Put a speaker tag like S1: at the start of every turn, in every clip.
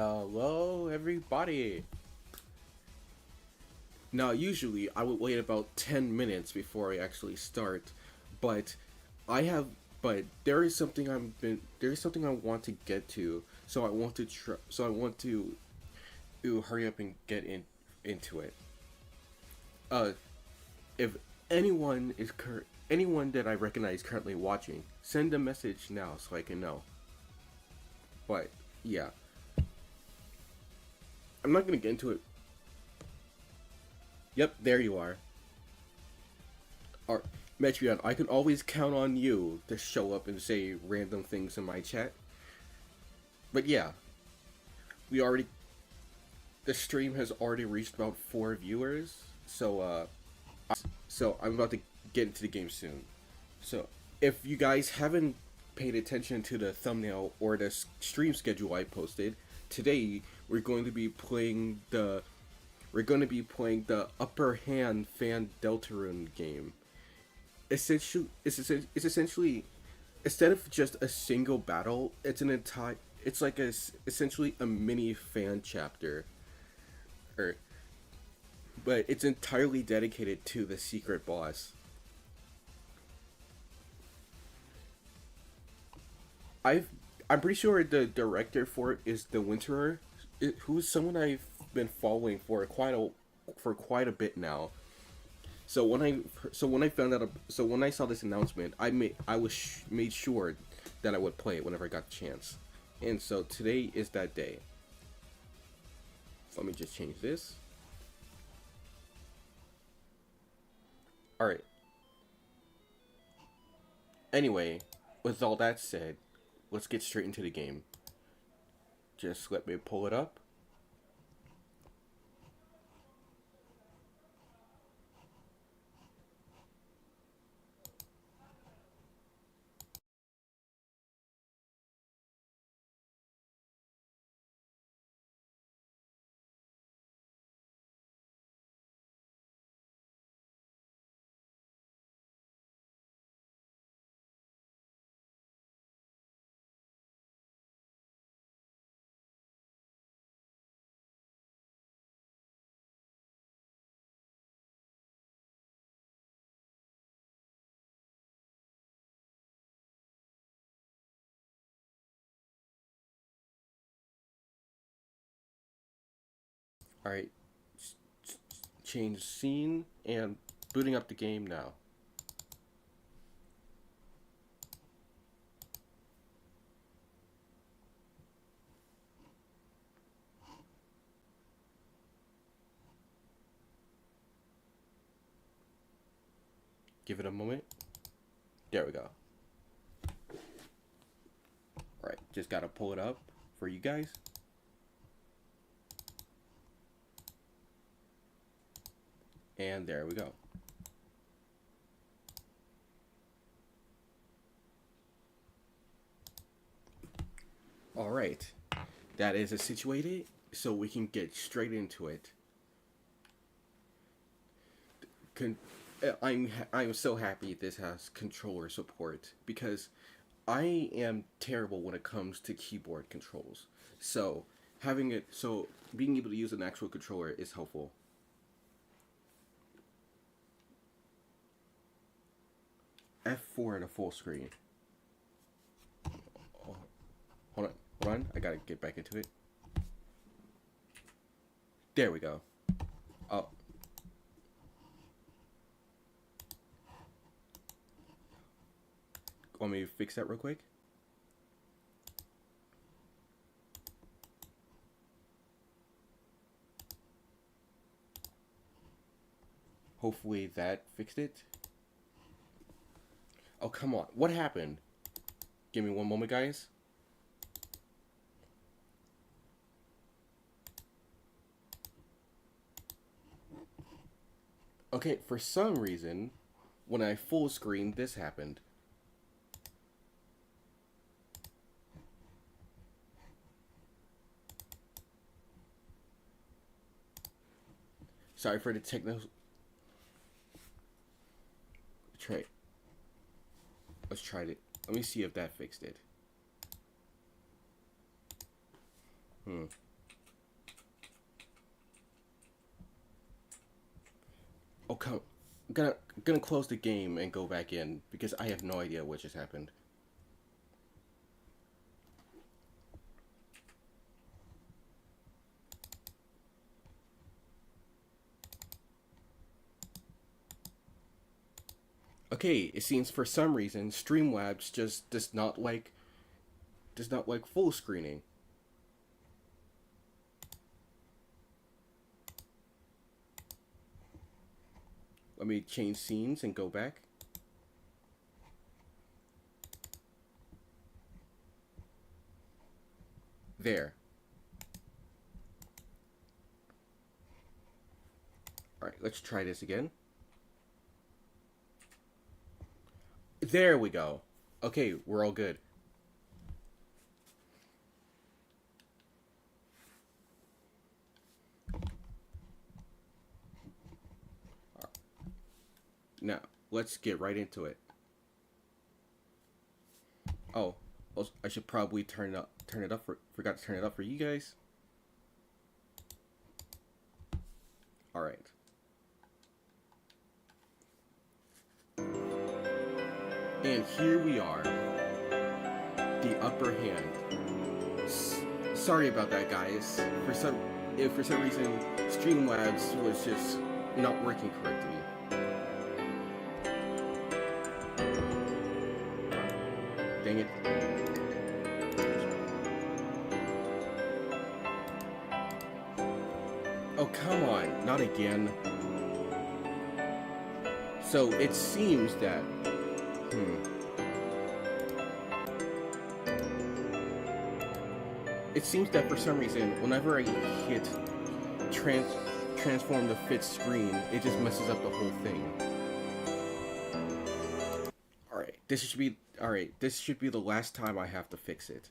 S1: Hello, everybody. Now, usually I would wait about 10 minutes before I actually start, but I have, but there is something I want to get to, so I want to hurry up and get into it. Uh, if anyone that I recognize currently watching, send a message now so I can know. But yeah, I'm not gonna get into it. Yep, there you are. Or Metreon, I can always count on you to show up and say random things in my chat. But yeah, we already the stream has already reached about 4 viewers, so I'm about to get into the game soon. So if you guys haven't paid attention to the thumbnail or the stream schedule I posted, today we're going to be playing the Upper Hand Fan Deltarune game. It's essentially instead of just a single battle, it's like essentially a mini fan chapter, or but it's entirely dedicated to the secret boss. I've I'm pretty sure the director for it is the Winterer, who's someone I've been following for quite a bit now. So when I saw this announcement, made sure that I would play it whenever I got the chance. And so today is that day. So let me just change this. All right. Anyway, with all that said, let's get straight into the game. Just let me pull it up. All right. Change scene and booting up the game now. Give it a moment. There we go. All right, just gotta pull it up for you guys. And there we go. All right, that is it situated, so we can get straight into it. I'm so happy this has controller support because I am terrible when it comes to keyboard controls. So being able to use an actual controller is helpful. F4 in a full screen. Oh, hold on. I gotta get back into it. There we go. Oh. Want me to fix that real quick? Hopefully that fixed it. Oh, come on. What happened? Give me one moment, guys. Okay, for some reason, when I full screen, this happened. Sorry for the techno. Try. Let's try it. Let me see if that fixed it. Oh come, I'm gonna close the game and go back in because I have no idea what just happened. Okay, it seems for some reason Streamlabs just does not like full screening. Let me change scenes and go back. There. Alright, let's try this again. There we go. Okay, we're all good. Now, let's get right into it. Oh, I should probably turn it up forgot to turn it up for you guys. All right. And here we are. The upper hand. Sorry about that, guys. For some reason Streamlabs was just not working correctly. Dang it. Oh, come on. Not again. So, it seems that... It seems that for some reason, whenever I hit transform to fit screen, it just messes up the whole thing. This should be the last time I have to fix it.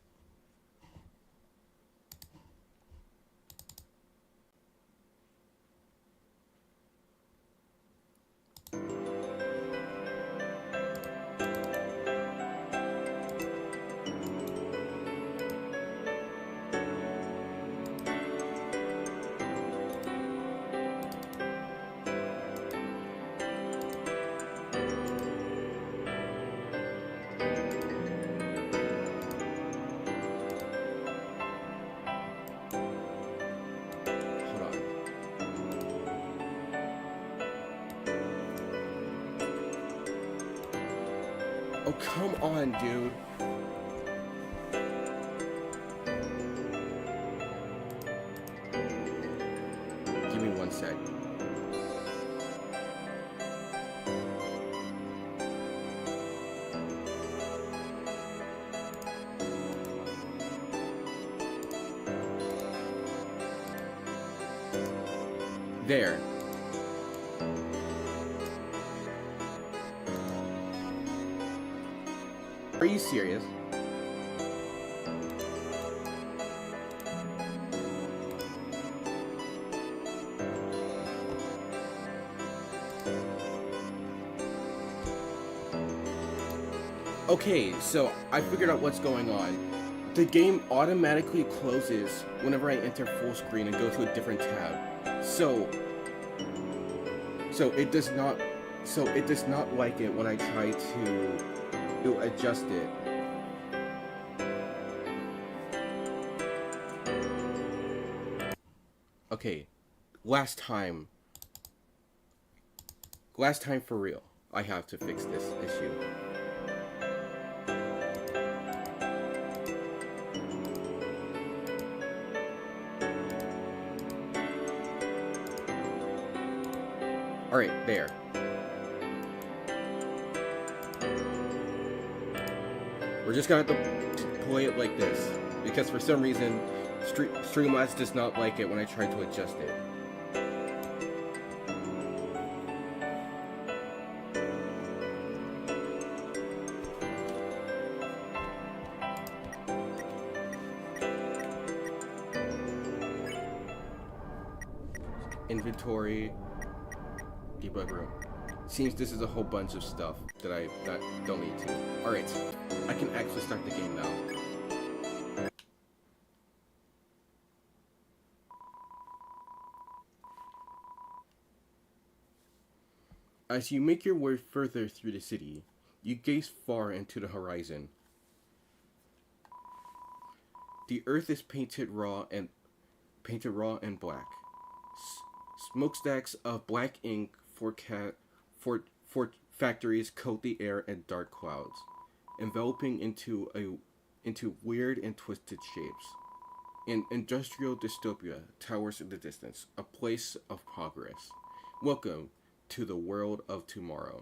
S1: Oh, come on, dude. Give me 1 sec. There. Are you serious? Okay, so I figured out what's going on. The game automatically closes whenever I enter full screen and go to a different tab. So it does not like it when I try to adjust it. Okay, last time for real, I have to fix this issue. Alright, there. We're just gonna have to play it like this, because for some reason, Streamlabs does not like it when I try to adjust it. Inventory, debug room. Seems this is a whole bunch of stuff that I don't need to. Alright, I can actually start the game now. As you make your way further through the city, you gaze far into the horizon. The earth is painted raw and black. Smokestacks of black ink for factories coat the air in dark clouds, enveloping into weird and twisted shapes. An industrial dystopia towers in the distance, a place of progress. Welcome to the world of tomorrow.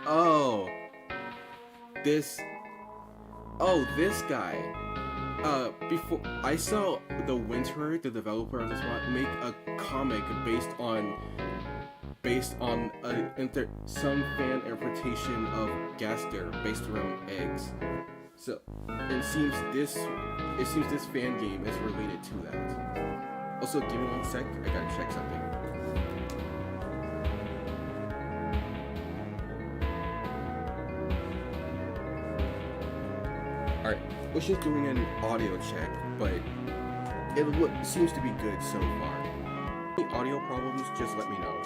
S1: Oh, this. Oh, this guy. Before I saw the Winter, the developer of this one, make a comic some fan interpretation of Gaster based around eggs. So it seems this fan game is related to that. Also, give me one sec. I gotta check something. Alright, was just doing an audio check, but it seems to be good so far. Any audio problems, just let me know.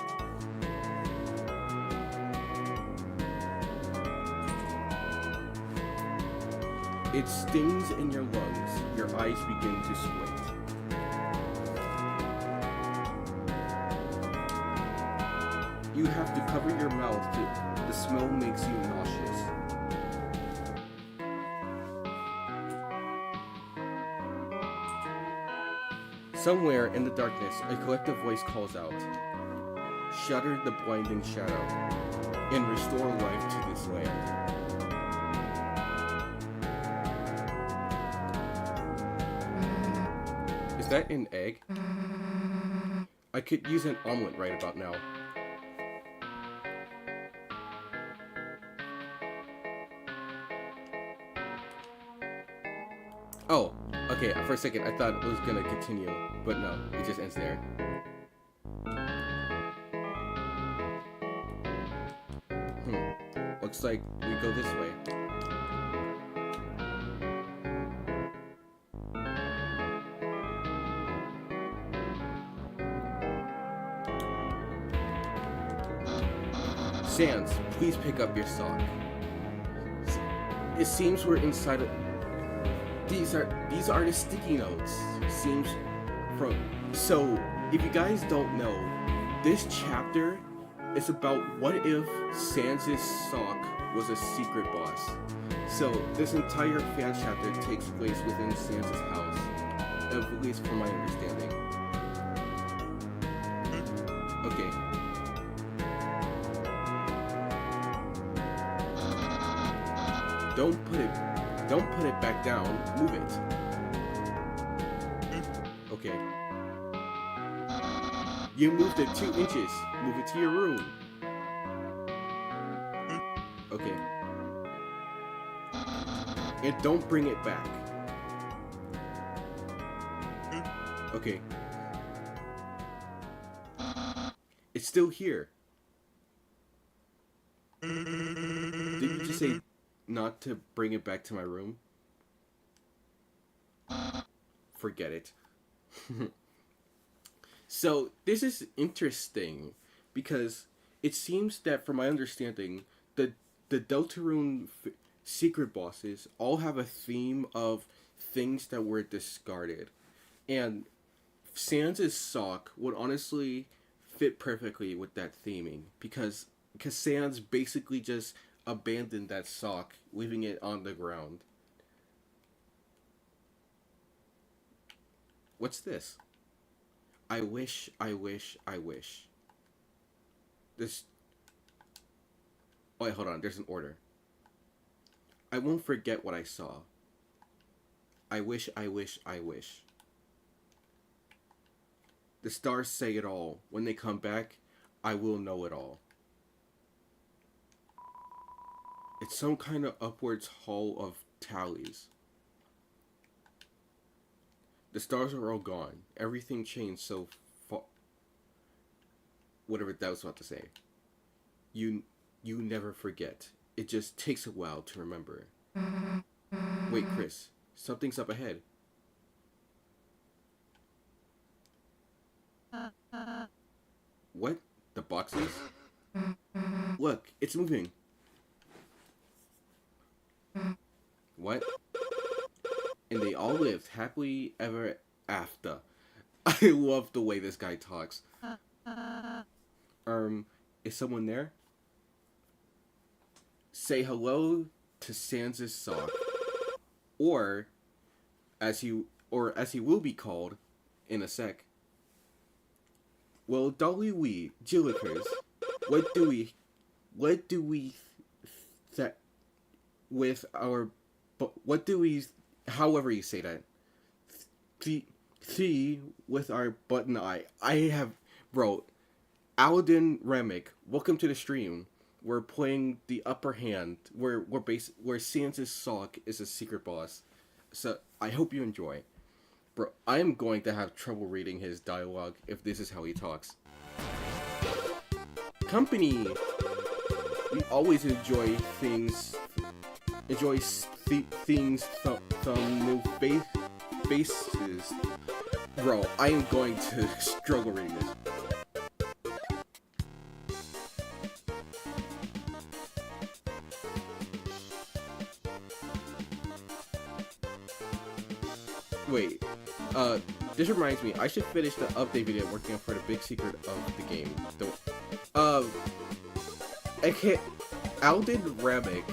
S1: It stings in your lungs, your eyes begin to squint. You have to cover your mouth the smell makes you nauseous. Somewhere in the darkness, a collective voice calls out, "Shatter the blinding shadow, and restore life to this land." Is that an egg? I could use an omelet right about now. Oh, okay, for a second I thought it was gonna continue, but no, it just ends there. Looks like we go this way. Sans, please pick up your sock. It seems we're inside of... These are the sticky notes. Seems from... So, if you guys don't know, this chapter is about what if Sans' sock was a secret boss. So, this entire fan chapter takes place within Sans' house, at least from my understanding. Okay. Don't put it back down. Move it. Okay. You moved it 2 inches. Move it to your room. Okay. And don't bring it back. Okay. It's still here. Did you just say not to bring it back to my room? Forget it. So this is interesting because it seems that, from my understanding, the Deltarune secret bosses all have a theme of things that were discarded, and Sans' sock would honestly fit perfectly with that theming because Sans basically just abandoned that sock, leaving it on the ground. What's this? I wish. This... Oh, wait, hold on. There's an order. I won't forget what I saw. I wish. The stars say it all. When they come back, I will know it all. It's some kind of upwards hall of tallies. The stars are all gone. Everything changed so far. Whatever that was about to say. You never forget. It just takes a while to remember. Wait, Chris. Something's up ahead. What? The boxes? Look, it's moving. What? And they all lived happily ever after. I love the way this guy talks. Is someone there? Say hello to Sans' sock. Or as he will be called in a sec. Well, Dolly we, Jillikers, what do we with our, what do we, however you say that, see with our button eye. I have, bro, Aladdin Remick, welcome to the stream. We're playing the upper hand, where Sans' sock is a secret boss. So, I hope you enjoy. Bro, I am going to have trouble reading his dialogue if this is how he talks. Company! We always enjoy things from new faces. Bro, I am going to struggle reading this. Wait, this reminds me, I should finish the update video working on for the big secret of the game. I can't, Alden Ramick,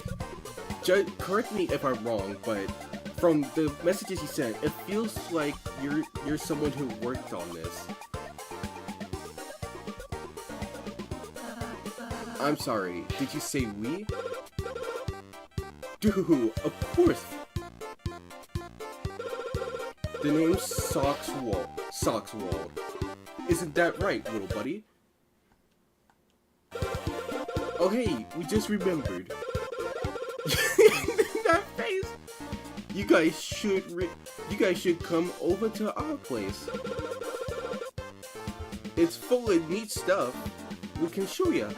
S1: correct me if I'm wrong, but from the messages he sent, it feels like you're someone who worked on this. I'm sorry, did you say we? Dude, of course! The name's Sockswald. Isn't that right, little buddy? Oh hey, we just remembered. That face! You guys should come over to our place. It's full of neat stuff. We can show ya.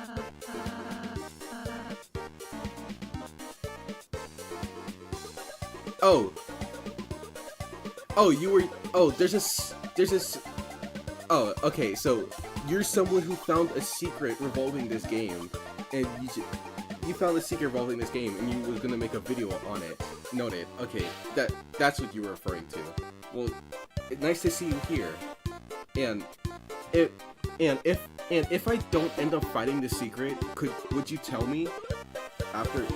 S1: Oh, okay, so you're someone who found a secret revolving this game, and you found a secret revolving this game, and you were gonna make a video on it. Noted. Okay, that's what you were referring to. Well, nice to see you here. And if I don't end up finding the secret, would you tell me after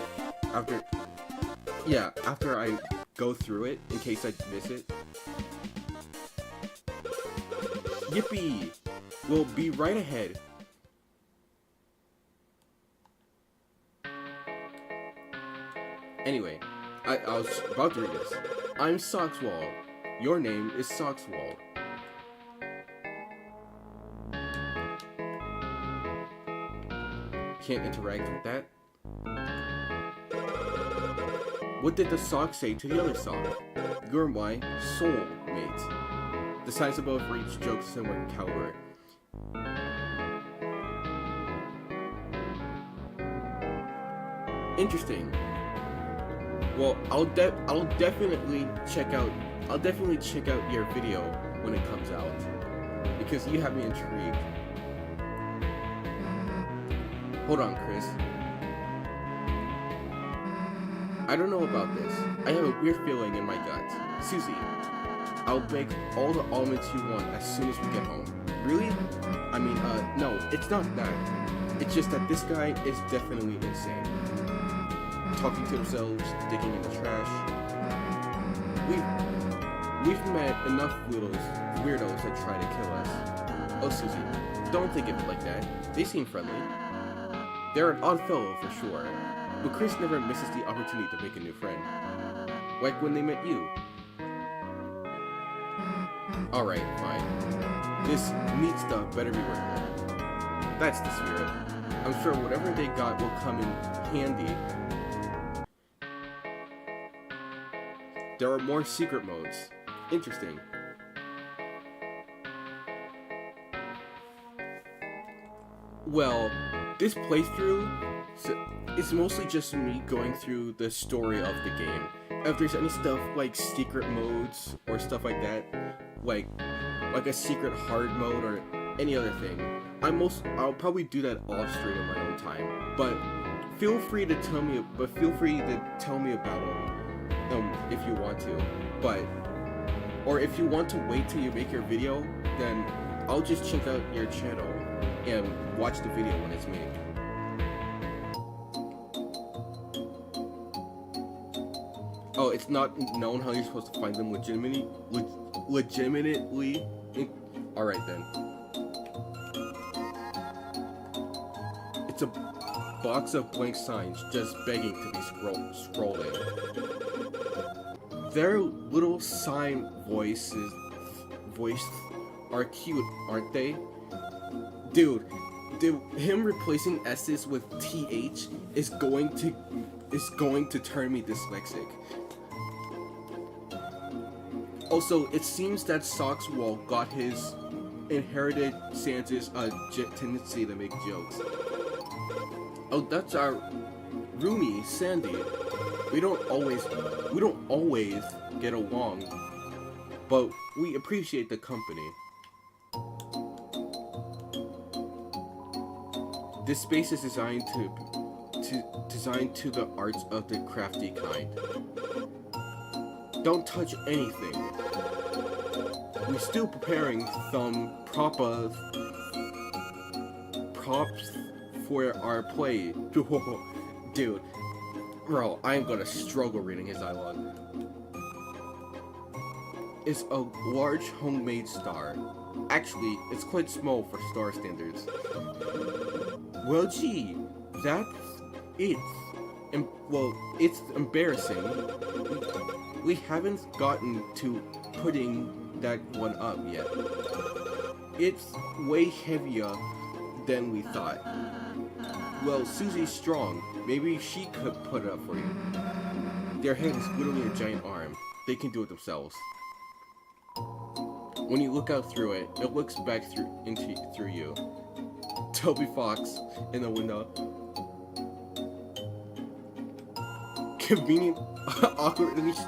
S1: I go through it in case I miss it? Yippee! We'll be right ahead. Anyway, I was about to read this. I'm Sockswald. Your name is Sockswald. Can't interact with that. What did the sock say to the other sock? You're my soulmate. The signs above reach jokes similar caliber. Interesting. Well, I'll definitely check out your video when it comes out, because you have me intrigued. Hold on, Chris. I don't know about this. I have a weird feeling in my gut. Susie, I'll make all the almonds you want as soon as we get home. Really? I mean, no, it's not that. It's just that this guy is definitely insane. Talking to themselves, digging in the trash. We've met enough weirdos that try to kill us. Oh, Susie, don't think of it like that. They seem friendly. They're an odd fellow for sure, but Chris never misses the opportunity to make a new friend. Like when they met you. Alright, fine. This neat stuff better be worth it. That's the spirit. I'm sure whatever they got will come in handy. There are more secret modes. Interesting. Well, this playthrough is mostly just me going through the story of the game. If there's any stuff like secret modes or stuff like that, like a secret hard mode or any other thing, I'll probably do that off stream in my own time. But feel free to tell me. But feel free to tell me about them, if you want to. But or if you want to wait till you make your video, then I'll just check out your channel and watch the video when it's made. Oh, it's not known how you're supposed to find them legitimately. Alright then. It's a box of blank signs just begging to be scrolling. Their little sign voices are cute, aren't they? Dude, him replacing S's with TH is going to turn me dyslexic. Also, it seems that Sockswald got his inherited Santa's tendency to make jokes. Oh, that's our roomie, Sandy. We don't always get along, but we appreciate the company. This space is designed to the arts of the crafty kind. Don't touch anything. We're still preparing some props for our play. Dude, bro, I'm gonna struggle reading his dialogue. It's a large homemade star. Actually, it's quite small for star standards. Well, gee, that's it. It's embarrassing. We haven't gotten to putting that one up yet. It's way heavier than we thought. Well, Susie's strong. Maybe she could put it up for you. Their head is literally a giant arm. They can do it themselves. When you look out through it, it looks back through you. Toby Fox in the window. Convenient.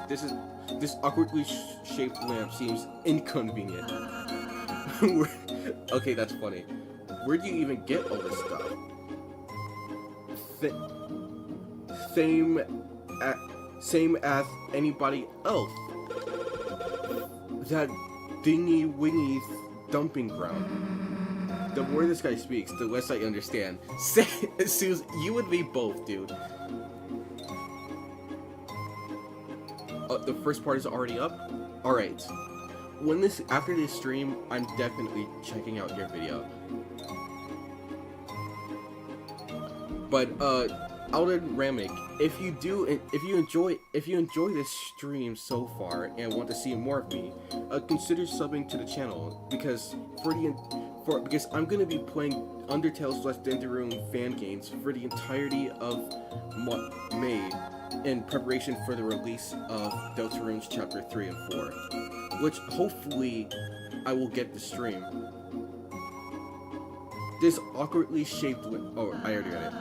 S1: This awkwardly shaped lamp seems inconvenient. Okay, that's funny. Where do you even get all this stuff? Same as anybody else. That dingy wingy dumping ground. The more this guy speaks, the less I understand. Suze, you and me both, dude. The first part is already up? Alright. After this stream, I'm definitely checking out your video. But, Alden Ramick, if you enjoy this stream so far and want to see more of me, consider subbing to the channel because I'm gonna be playing Undertale/Deltarune fan games for the entirety of May in preparation for the release of Deltarune's Chapter 3 and 4, which hopefully I will get to stream. This awkwardly shaped oh, I already read it.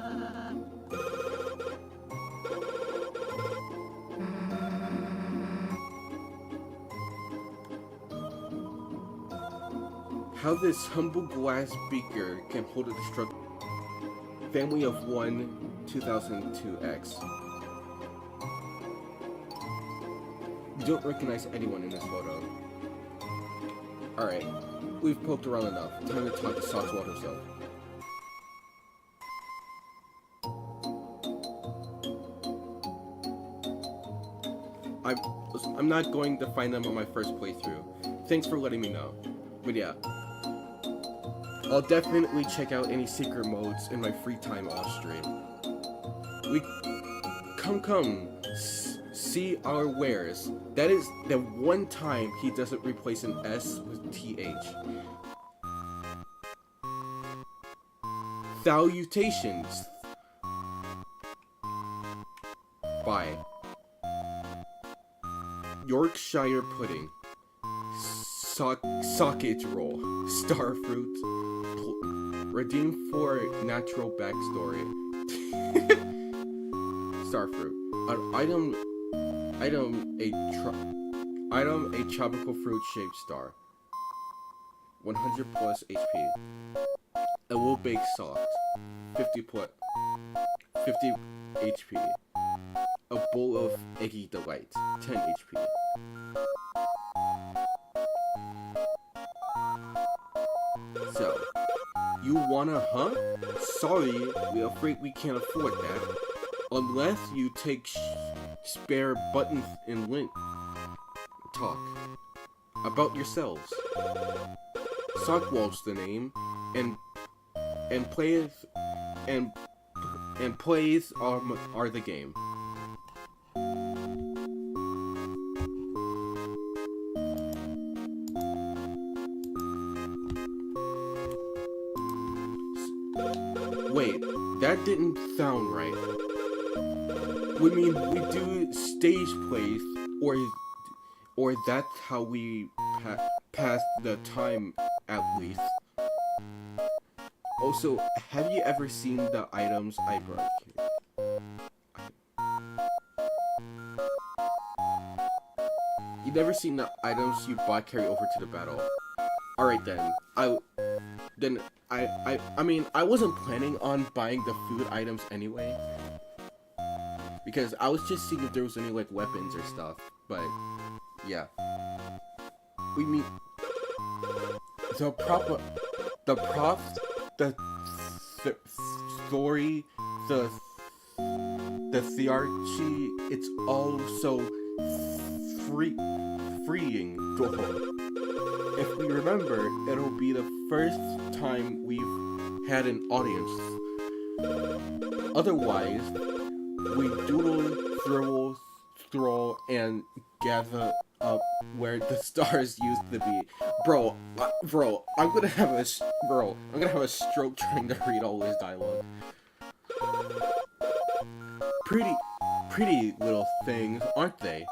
S1: How this humble glass beaker can hold a destructive family of one 2002X. You don't recognize anyone in this photo. Alright, we've poked around enough. Time to talk to Sockswald himself. I'm not going to find them on my first playthrough. Thanks for letting me know. But yeah. I'll definitely check out any secret modes in my free time off stream. Come, see our wares. That is the one time he doesn't replace an S with TH. Salutations. Bye. Yorkshire pudding. Sausage roll. Starfruit. Redeem for natural backstory. Starfruit. An item a tropical fruit shaped star. 100 plus HP. a little baked soft, 50 HP. A bowl of eggy delight, 10 HP. So, you wanna, huh? Sorry, we're afraid we can't afford that. Unless you take spare buttons and lint. Talk about yourselves. Sockswald's the name, and plays are the game. Wait, that didn't sound right. We mean we do stage plays, or that's how we pass the time at least. Also, have you ever seen the items I brought here? You never seen the items you bought carry over to the battle? Alright then. I mean, I wasn't planning on buying the food items anyway. Because I was just seeing if there was any, like, weapons or stuff. But, yeah. We mean... The props, the story, the theology, it's all so freeing. If we remember, it'll be the first time we've had an audience. Otherwise, we doodle, stroll, and gather up where the stars used to be. Bro, I'm gonna have a stroke trying to read all this dialogue. Pretty little things, aren't they?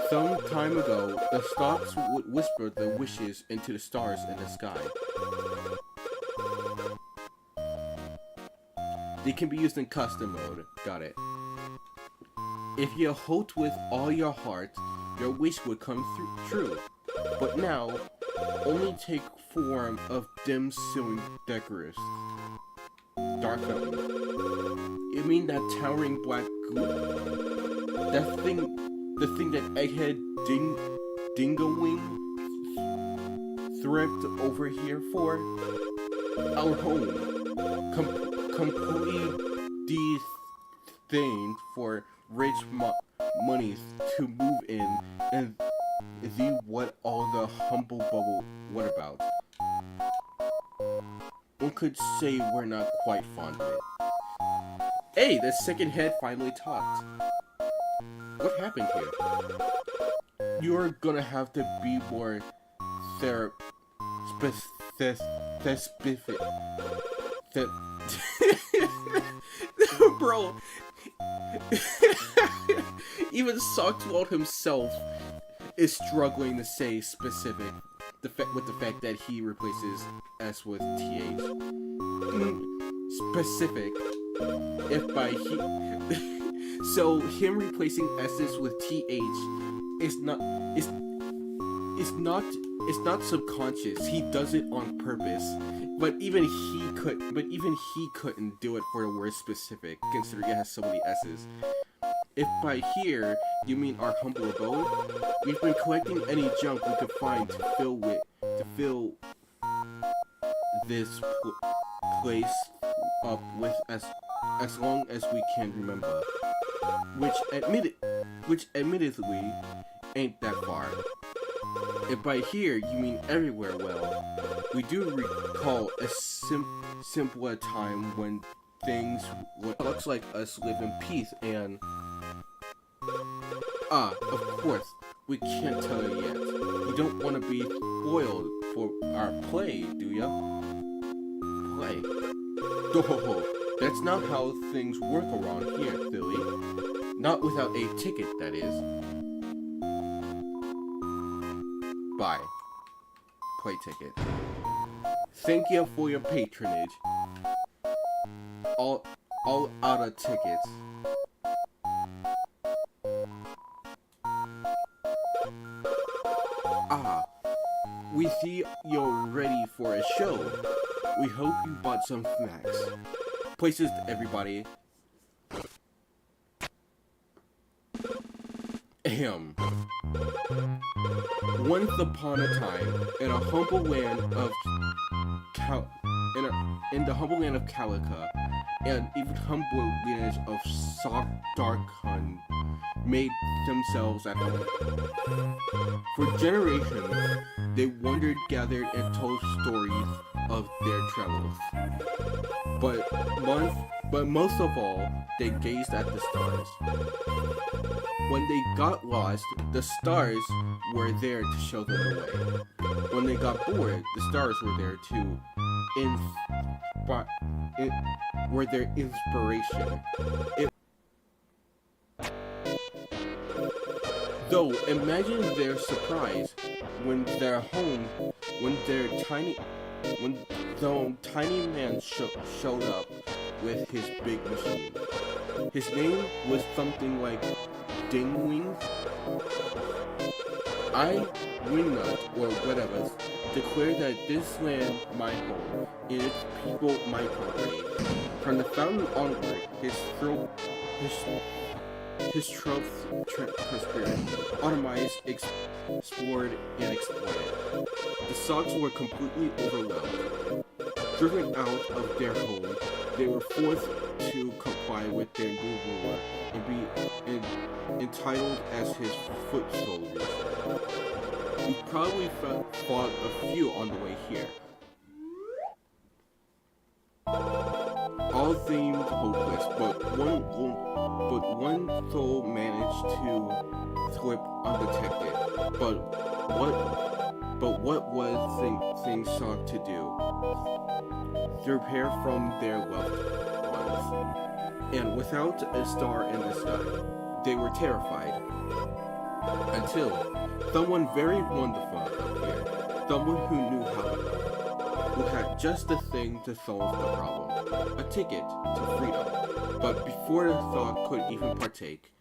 S1: Some time ago, the stalks would whisper their wishes into the stars in the sky. They can be used in custom mode. Got it. If you hoped with all your heart, your wish would come true. But now, only take form of dim ceiling decorous. Dark fountain. You mean that towering black goo? The thing that Egghead Dingawing thrift over here for? Our home. Completely de-stained for rich monies to move in, and see what all the humble bubble what about. One could say we're not quite fond of it. Hey, the second head finally talked. What happened here? You're gonna have to be more specific. Bro. Even Sockswald himself is struggling to say specific with the fact that he replaces S with TH. Specific. If by he... So him replacing S's with TH is not subconscious. He does it on purpose. But even he couldn't do it for the word specific, considering it has so many S's. If by here you mean our humble abode, we've been collecting any junk we could find to fill this place up with as long as we can remember. Which admittedly ain't that far. If by here you mean everywhere, well, we do recall a simpler time when things looks like us live in peace and... of course, we can't tell you yet. You don't want to be spoiled for our play, do ya? Play? Oh, that's not how things work around here, Philly. Not without a ticket, that is. Bye. Play ticket. Thank you for your patronage. All out of tickets. We see you're ready for a show. We hope you bought some snacks. Places, everybody. Ahem. Once upon a time, in a humble land of in the humble land of Calica, and even humble lineage of Soackswald made themselves at home. For generations, they wandered, gathered, and told stories of their travels. But most of all, they gazed at the stars. When they got lost, the stars were there to show them the way. When they got bored, the stars were there to were their inspiration. Though, imagine their surprise when tiny man showed up with his big machine. His name was something like Dingwing. I, Wingnut, or whatever, declare that this land my home, and its people my property. From the fountain onward, his transparent, automized, explored, and exploited. The Sogs were completely overwhelmed. Driven out of their home, they were forced to comply with their new ruler and be entitled as his foot soldiers. We probably fought a few on the way here. All seemed hopeless, but one soul managed to slip undetected. But what was things sought to do? Prepare from their loved ones. And without a star in the sky, they were terrified. Until someone very wonderful appeared. Someone who had just the thing to solve the problem. A ticket to freedom. But before the thought could even partake,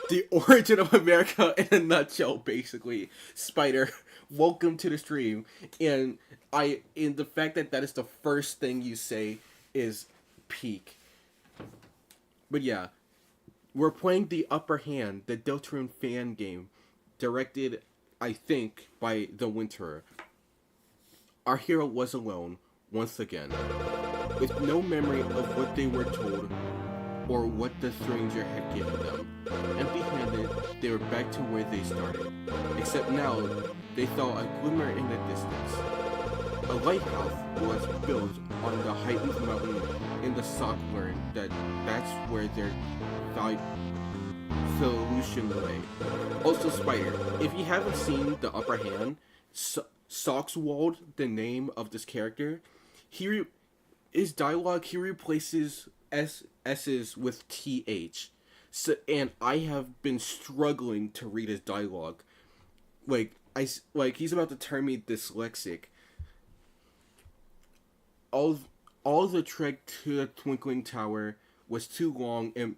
S1: the origin of America in a nutshell, basically. Spider, welcome to the stream. And the fact that that is the first thing you say is peak. But yeah, we're playing The Upper Hand, the Deltarune fan game, directed, I think, by the Winterer. Our hero was alone, once again, with no memory of what they were told or what the stranger had given them. Empty-handed, they were back to where they started, except now they saw a glimmer in the distance. A lighthouse was built on the heightened mountain in the Sockswald. That's where their solution lay. Also, Spider, if you haven't seen The Upper Hand, Sockswald, the name of this character, his dialogue, he replaces S's with TH. So, and I have been struggling to read his dialogue. He's about to turn me dyslexic. All the trek to the Twinkling Tower was too long and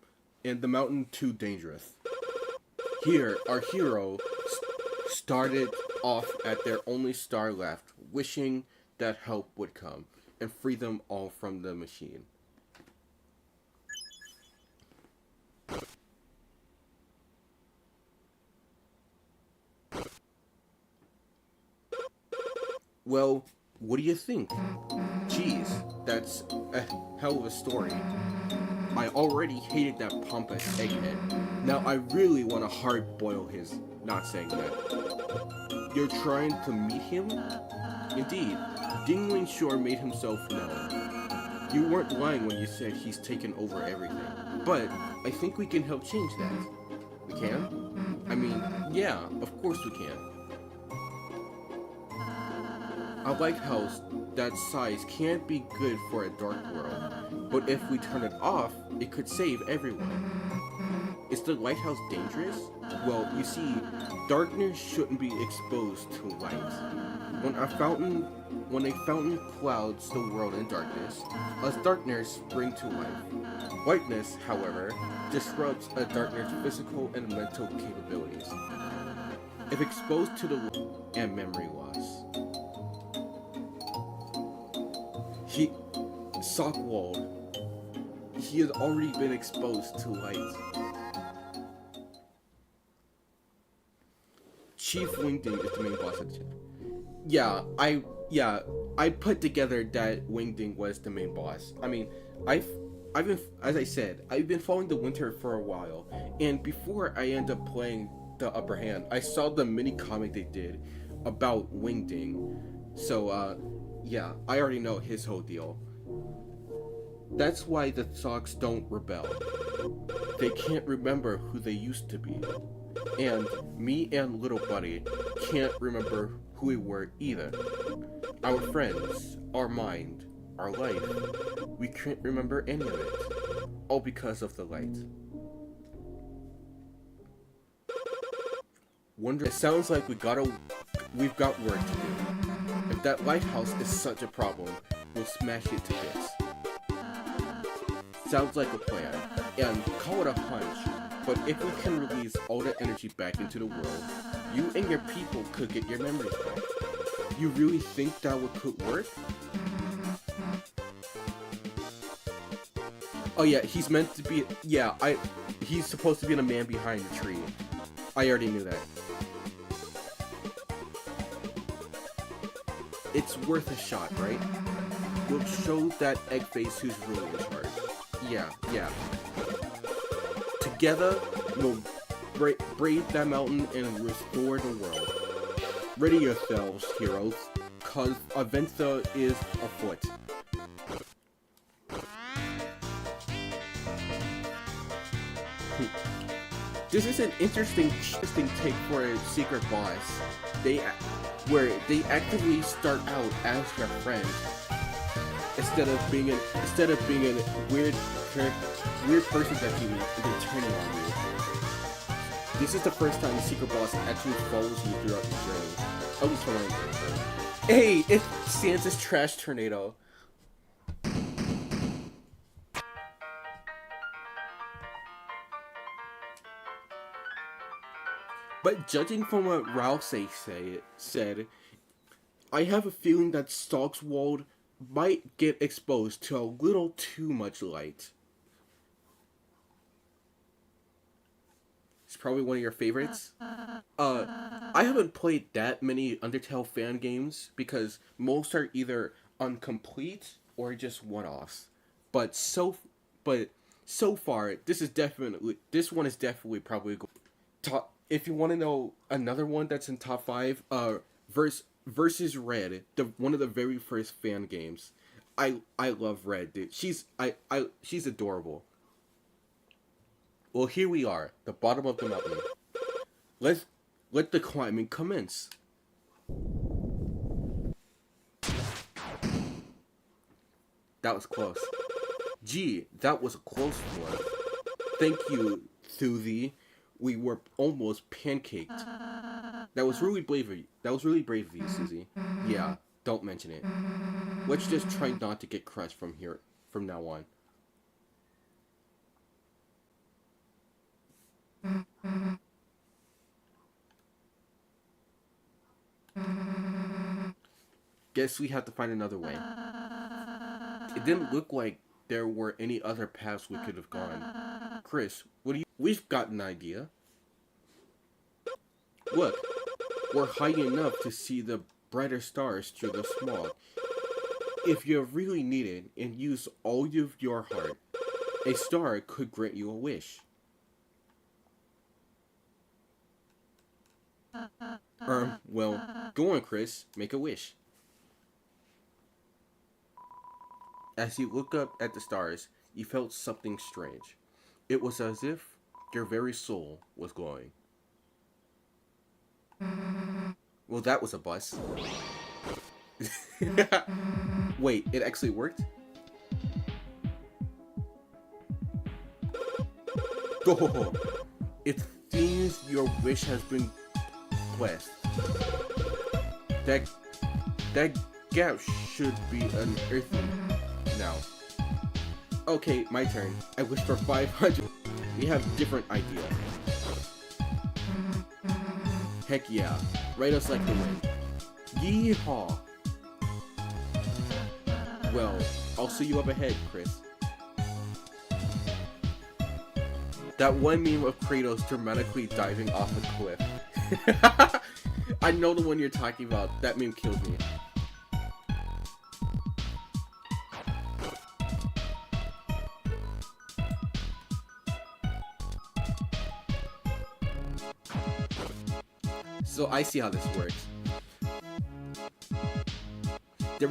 S1: the mountain too dangerous. Here, our hero started off at their only star left, wishing that help would come and free them all from the machine. Well, what do you think? Geez, that's a hell of a story. I already hated that pompous egghead. Now I really want to hard-boil his not saying that. You're trying to meet him? Indeed, Dingling sure made himself known. You weren't lying when you said he's taken over everything. But I think we can help change that. We can? I mean, yeah, of course we can. A lighthouse that size can't be good for a dark world, but if we turn it off, it could save everyone. Is the lighthouse dangerous? Well, you see, darkness shouldn't be exposed to light. When a fountain clouds the world in darkness, as darkness bring to life. Whiteness, however, disrupts a darkness' physical and mental capabilities. if exposed to the and memory loss. Sockswald, he has already been exposed to light. Chief Wingding is the main boss of the I put together that Wingding was the main boss. I mean, I've been, as I said, I've been following the winter for a while, and before I end up playing the upper hand, I saw the mini comic they did about Wingding. So yeah, I already know his whole deal. That's why the Socks don't rebel. They can't remember who they used to be. And me and little buddy can't remember who we were either. Our friends, our mind, our life, we can't remember any of it. All because of the light. It sounds like we've got work to do. If that lighthouse is such a problem, we'll smash it to bits. Sounds like a plan, and call it a hunch, but if we can release all the energy back into the world, you and your people could get your memories back. You really think that could work? Oh yeah, he's meant to be, he's supposed to be the man behind the tree. I already knew that. It's worth a shot, right? We'll show that egg face who's really in charge. Yeah. Together, we'll brave that mountain and restore the world. Ready yourselves, heroes, cause adventure is afoot. This is an interesting take for a secret boss. Where they actively start out as your friend instead of being a weird person that you and then turning on you. This is the first time the secret boss actually follows you throughout the journey. At least when I'm there. Hey, it's Santa's trash tornado. But judging from what Ralph said, I have a feeling that Sockswald might get exposed to a little too much light. It's probably one of your favorites. I haven't played that many Undertale fan games because most are either incomplete or just one-offs. But so far, this one is definitely probably top. If you want to know another one that's in top 5, versus Red, one of the very first fan games. I love Red, dude. She's adorable. Well, here we are, the bottom of the mountain. Let the climbing commence. That was close. Gee, that was a close one. Thank you, Thuzy. We were almost pancaked. That was really brave of you, Susie. Yeah, don't mention it. Let's just try not to get crushed from now on. Guess we have to find another way. It didn't look like there were any other paths we could have gone. Chris, we've got an idea. Look, we're high enough to see the brighter stars through the smog. If you really need it and use all of your heart, a star could grant you a wish. Well, go on, Chris, make a wish. As you look up at the stars, you felt something strange. It was as if your very soul was glowing. Well, that was a bus. Wait, it actually worked? Go! It seems your wish has been blessed. That gap should be unearthing now. Okay, my turn. I wish for 500. We have different ideas. Heck yeah. Ride us like the wind. Yeehaw. Well, I'll see you up ahead, Chris. That one meme of Kratos dramatically diving off a cliff. I know the one you're talking about. That meme killed me. So I see how this works.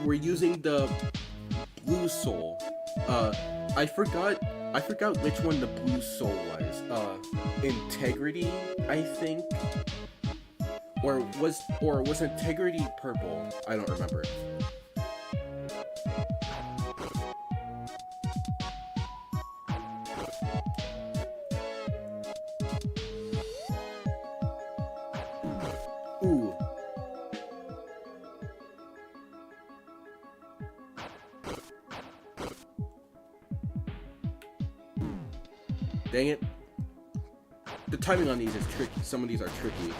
S1: We're using the blue soul. I forgot which one the blue soul was. Integrity, I think. Or was integrity purple? I don't remember. Ooh. Dang it. The timing on these is tricky. Some of these are tricky.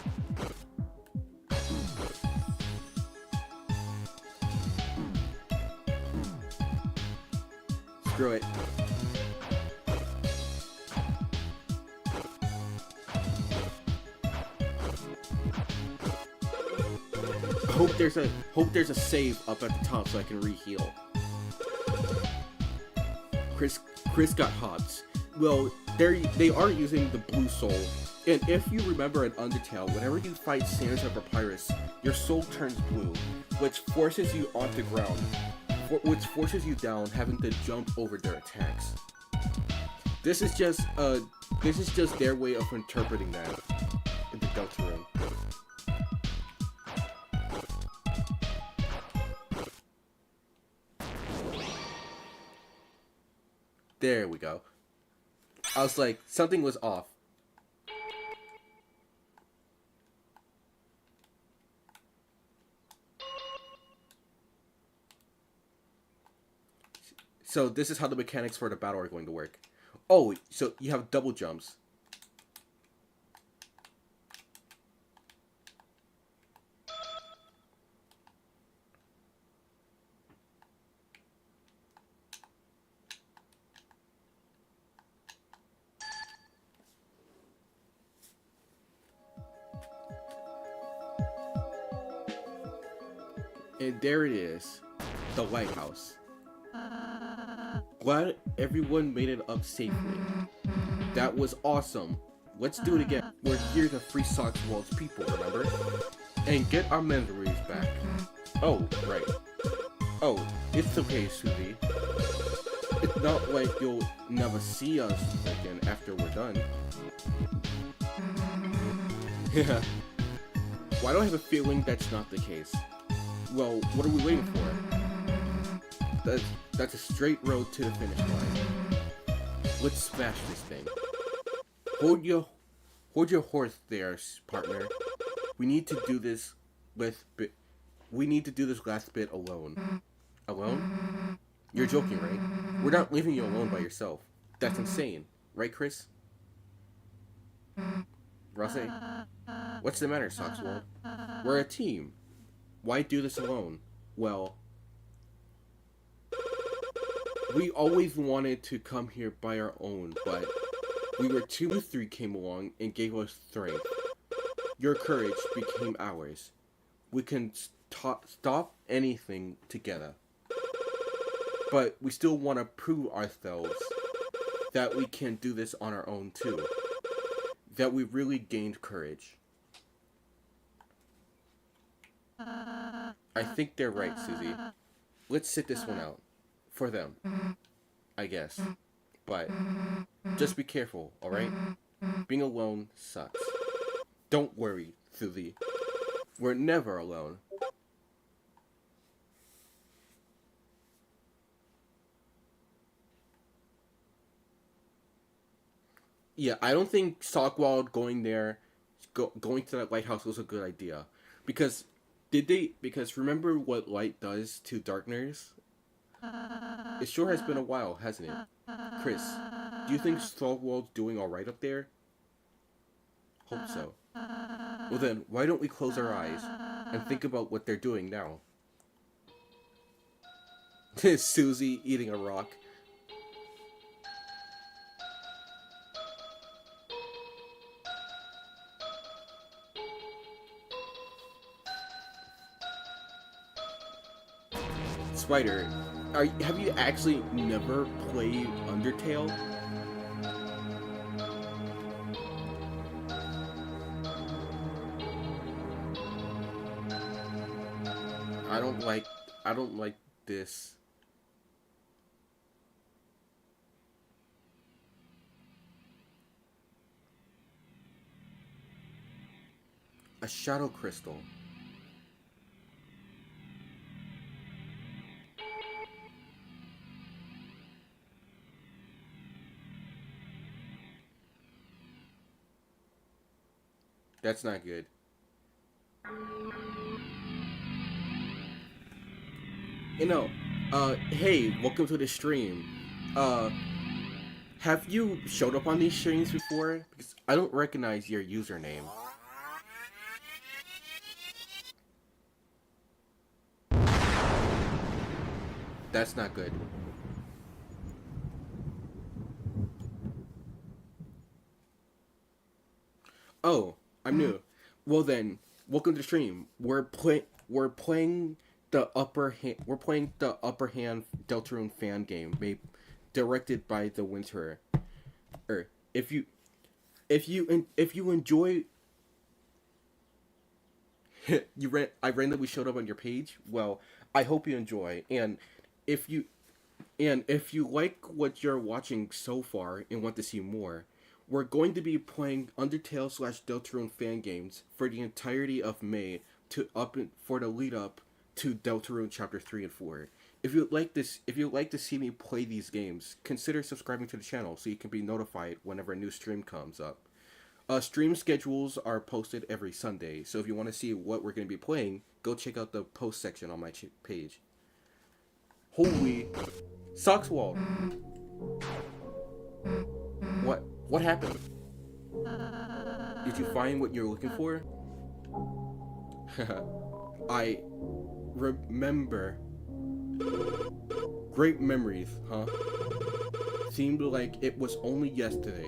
S1: Screw it. Hope there's a save up at the top so I can re-heal. Chris got hops. Well, they are using the blue soul, and if you remember in Undertale, whenever you fight Sans or Papyrus, your soul turns blue, which forces you onto ground, which forces you down, having to jump over their attacks. This is just their way of interpreting that in the Deltarune. There we go. I was like, something was off. So this is how the mechanics for the battle are going to work. Oh, so you have double jumps. And there it is, the lighthouse. Glad everyone made it up safely. That was awesome. Let's do it again. We're here to free Sockswald's people, remember? And get our memories back. Oh, right. Oh, it's okay, Susie. It's not like you'll never see us again after we're done. Yeah. Well, I don't have a feeling that's not the case. Well, what are we waiting for? That's a straight road to the finish line. Let's smash this thing. Hold your horse there, partner. We need to do this last bit alone. Alone? You're joking, right? We're not leaving you alone by yourself. That's insane, right, Chris? Rosé? What's the matter, Sockswald? We're a team. Why do this alone? Well, we always wanted to come here by our own, but we were 2-3 came along and gave us strength. Your courage became ours. We can stop anything together. But we still want to prove ourselves that we can do this on our own too. That we really gained courage. I think they're right, Susie. Let's sit this one out. For them. I guess. But just be careful, alright? Being alone sucks. Don't worry, Susie. We're never alone. Yeah, I don't think Sockswald going to that lighthouse was a good idea. Because remember what light does to darkness? It sure has been a while, hasn't it? Chris, do you think Sockswald's doing alright up there? hope so. Well then, why don't we close our eyes and think about what they're doing now? Susie eating a rock. Spider, have you actually never played Undertale? I don't like this. A shadow crystal. That's not good. You know, hey, welcome to the stream. Have you showed up on these streams before? Because I don't recognize your username. That's not good. Oh, I'm new. Well then, welcome to the stream. We're playing the upper hand. We're playing the Upper Hand Deltarune fan game, directed by the Winterer. If you enjoy, I randomly showed up on your page. Well, I hope you enjoy, and if you like what you're watching so far and want to see more, we're going to be playing Undertale / Deltarune fan games for the entirety of May for the lead up to Deltarune Chapter 3 and 4. If you'd like to see me play these games, consider subscribing to the channel so you can be notified whenever a new stream comes up. Stream schedules are posted every Sunday, so if you want to see what we're going to be playing, go check out the post section on my page. Holy Sockswald! What happened? Did you find what you're looking for? I remember. Great memories, huh? Seemed like it was only yesterday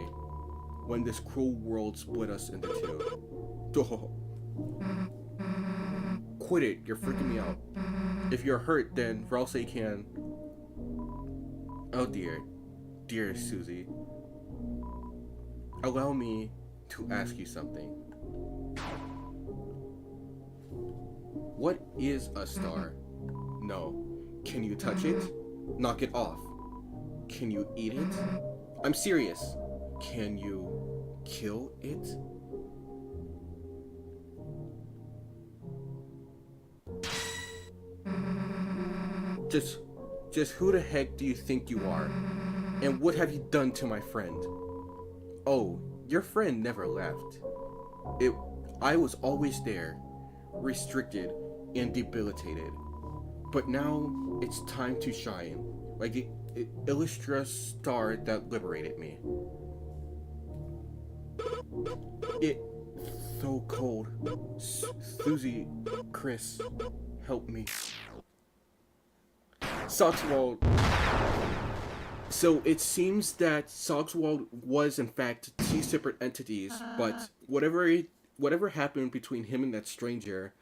S1: when this cruel world split us into two. Quit it, you're freaking me out. If you're hurt, then Ralsei can. Oh dear Susie. Allow me to ask you something. What is a star? No. Can you touch it? Knock it off. Can you eat it? I'm serious. Can you kill it? Just who the heck do you think you are? And what have you done to my friend? Oh, your friend never left. I was always there, restricted and debilitated. But now it's time to shine, like the illustrious star that liberated me. It's so cold. Susie, Chris, help me. Sockswald. So it seems that Sockswald was in fact two separate entities, but whatever happened between him and that stranger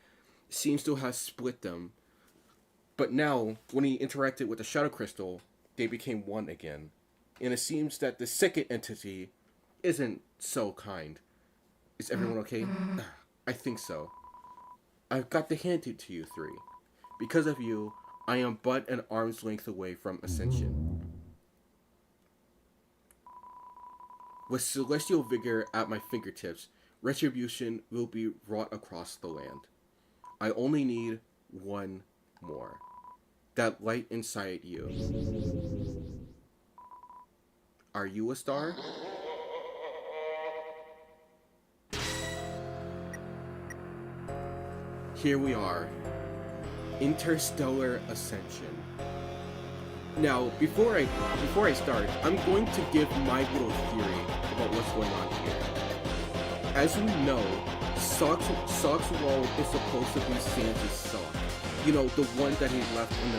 S1: seems to have split them. But now, when he interacted with the Shadow Crystal, they became one again. And it seems that the second entity isn't so kind. Is everyone okay? I think so. I've got to hand it to you three. Because of you, I am but an arm's length away from Ascension. With celestial vigor at my fingertips, retribution will be wrought across the land. I only need one more. That light inside you. Are you a star? Here we are. Interstellar Ascension. Now, before I start, I'm going to give my little theory about what's going on here. as we know, Sockswald is supposed to be Sans' sock. You know, the one that he left in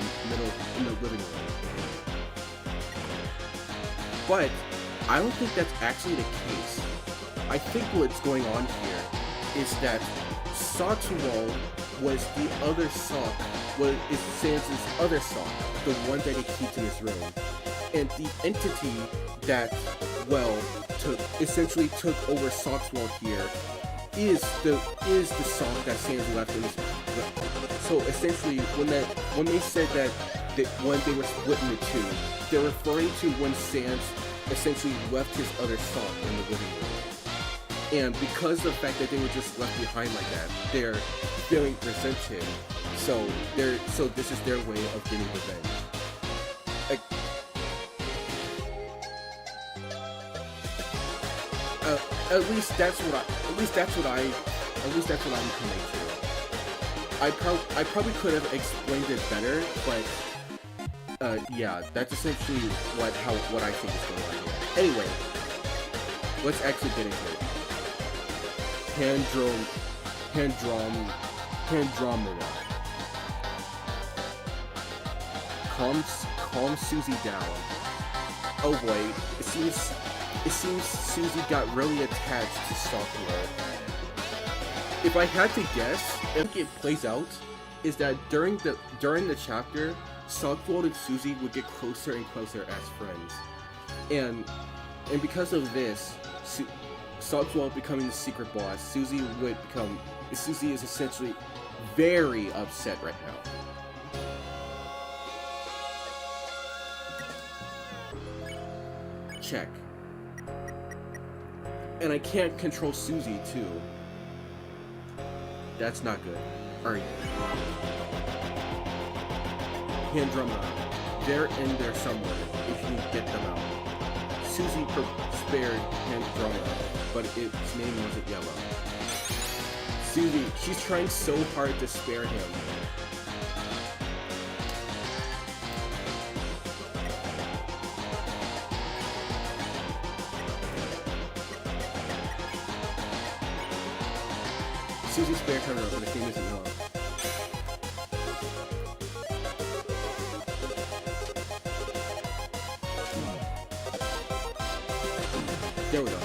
S1: the living room. But I don't think that's actually the case. I think what's going on here is that Sockswald was the other sock, is Sans' other sock, the one that he keeps in his room. And the entity that, well, essentially took over Sockswald here is the sock that Sans left in his room. So essentially, when they said that when they were split into two, they're referring to when Sans essentially left his other sock in the living room. And because of the fact that they were just left behind like that, they're feeling resented. So this is their way of getting revenge. At least that's what I'm coming to. I probably could have explained it better, but yeah, that's essentially what I think is going on here. Anyway, let's actually get into it. Andromeda. Calm Susie down. Oh boy, it seems Susie got really attached to Sockswald. If I had to guess, if it plays out, is that during the chapter, Sockswald and Susie would get closer and closer as friends, and because of this, Sockswald becoming the secret boss, Susie is essentially very upset right now. Check. And I can't control Susie too. That's not good. Alright. Andromeda. They're in there somewhere, if you can get them out. Susie spared Andromeda, but its name wasn't yellow. Susie, she's trying so hard to spare him. Susie spared her, but the name isn't yellow. There we go.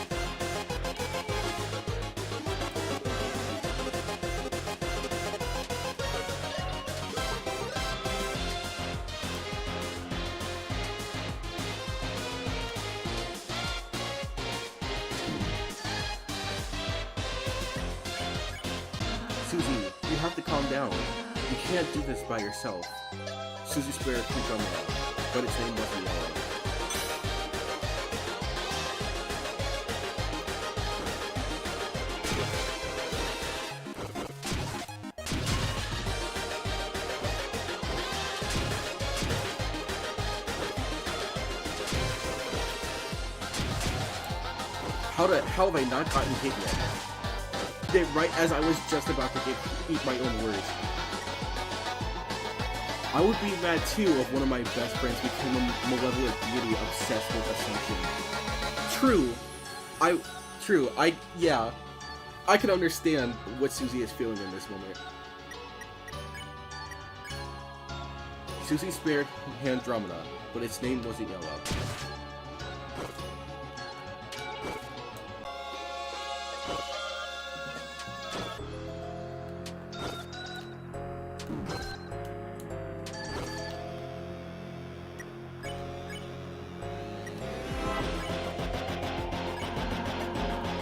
S1: Susie, you have to calm down. You can't do this by yourself. Susie spared Andromeda, but its name wasn't yellow. How have I not gotten hit yet? Right as I was just about to eat my own words. I would be mad too if one of my best friends became a malevolent deity obsessed with Ascension. Yeah. I can understand what Susie is feeling in this moment. Susie spared Andromeda, but its name wasn't yellow.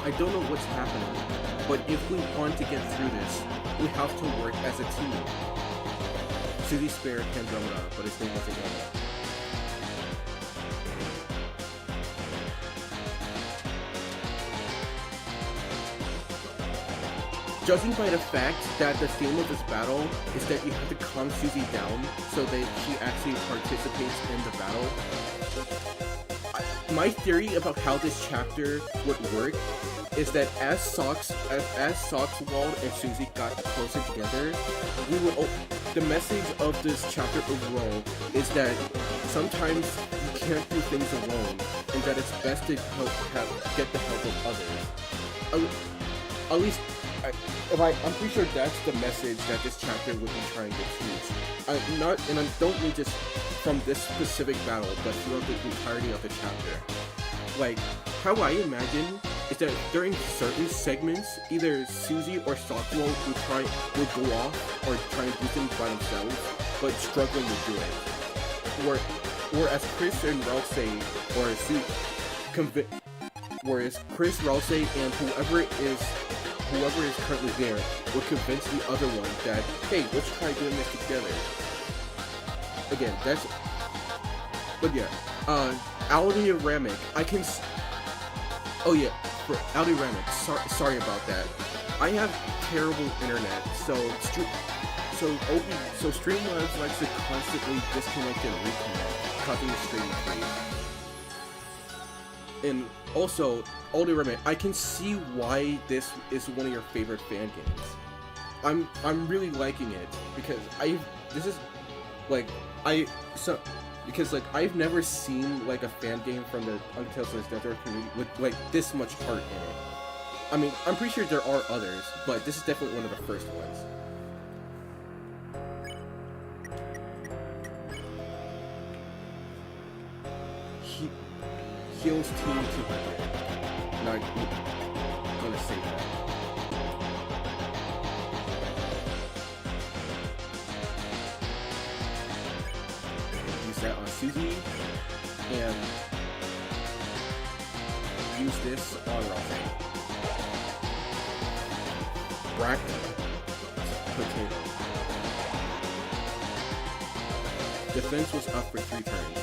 S1: I don't know what's happening, but if we want to get through this, we have to work as a team. Susie spared Andromeda, but its name wasn't yellow. Judging by the fact that the theme of this battle is that you have to calm Susie down so that she actually participates in the battle, my theory about how this chapter would work is that as Sockswald and Susie got closer together, the message of this chapter overall is that sometimes you can't do things alone, and that it's best to get the help of others. at least, I'm pretty sure that's the message that this chapter would be trying to teach. I don't mean just from this specific battle, but throughout the entirety of the chapter. Like, how I imagine is that during certain segments, either Susie or Sockswald would go off or try and do things by themselves, but struggling to do it. Whereas Chris and Rousey, whereas Chris, Rousey, and whoever is currently there would convince the other one that, hey, let's try doing this together. Again, but yeah, Aldi Ramic, oh yeah, for Aldi Ramic, sorry about that. I have terrible internet, so Streamlabs likes to constantly disconnect and reconnect, causing the stream to freeze. And also, Aldi Ramic, I can see why this is one of your favorite fan games. I'm really liking it because I've never seen like a fan game from the Interstellar community with like this much heart in it. I mean, I'm pretty sure there are others, but this is definitely one of the first ones. Heals Team 200. Not gonna say that. Use that on Susie, and use this on Rafa. Brack Potato. Defense was up for 3 turns.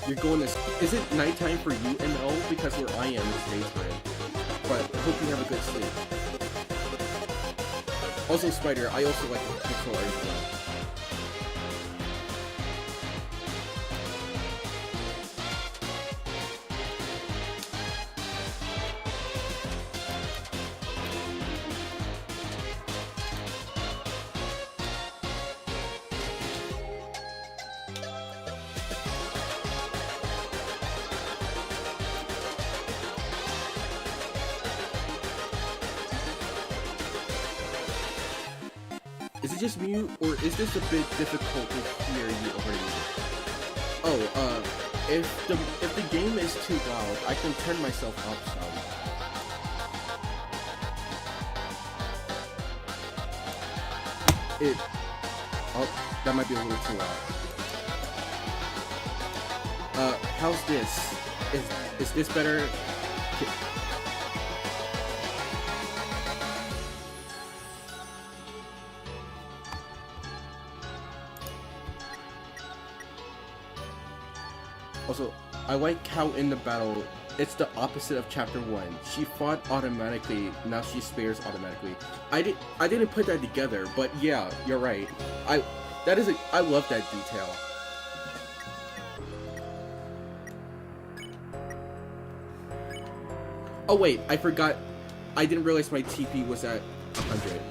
S1: You're going to... Is it nighttime for you, NO? Because where I am is daytime. But I hope you have a good sleep. Also, Spider, I also like pixel art as well. Is it just me, or is this a bit difficult to hear you already? Oh, if the game is too loud, I can turn myself up some. Oh, that might be a little too loud. How's this? Is this better? Also, I like how in the battle, it's the opposite of chapter 1. She fought automatically, now she spares automatically. I didn't put that together, but yeah, you're right. I love that detail. Oh wait, I forgot. I didn't realize my TP was at 100.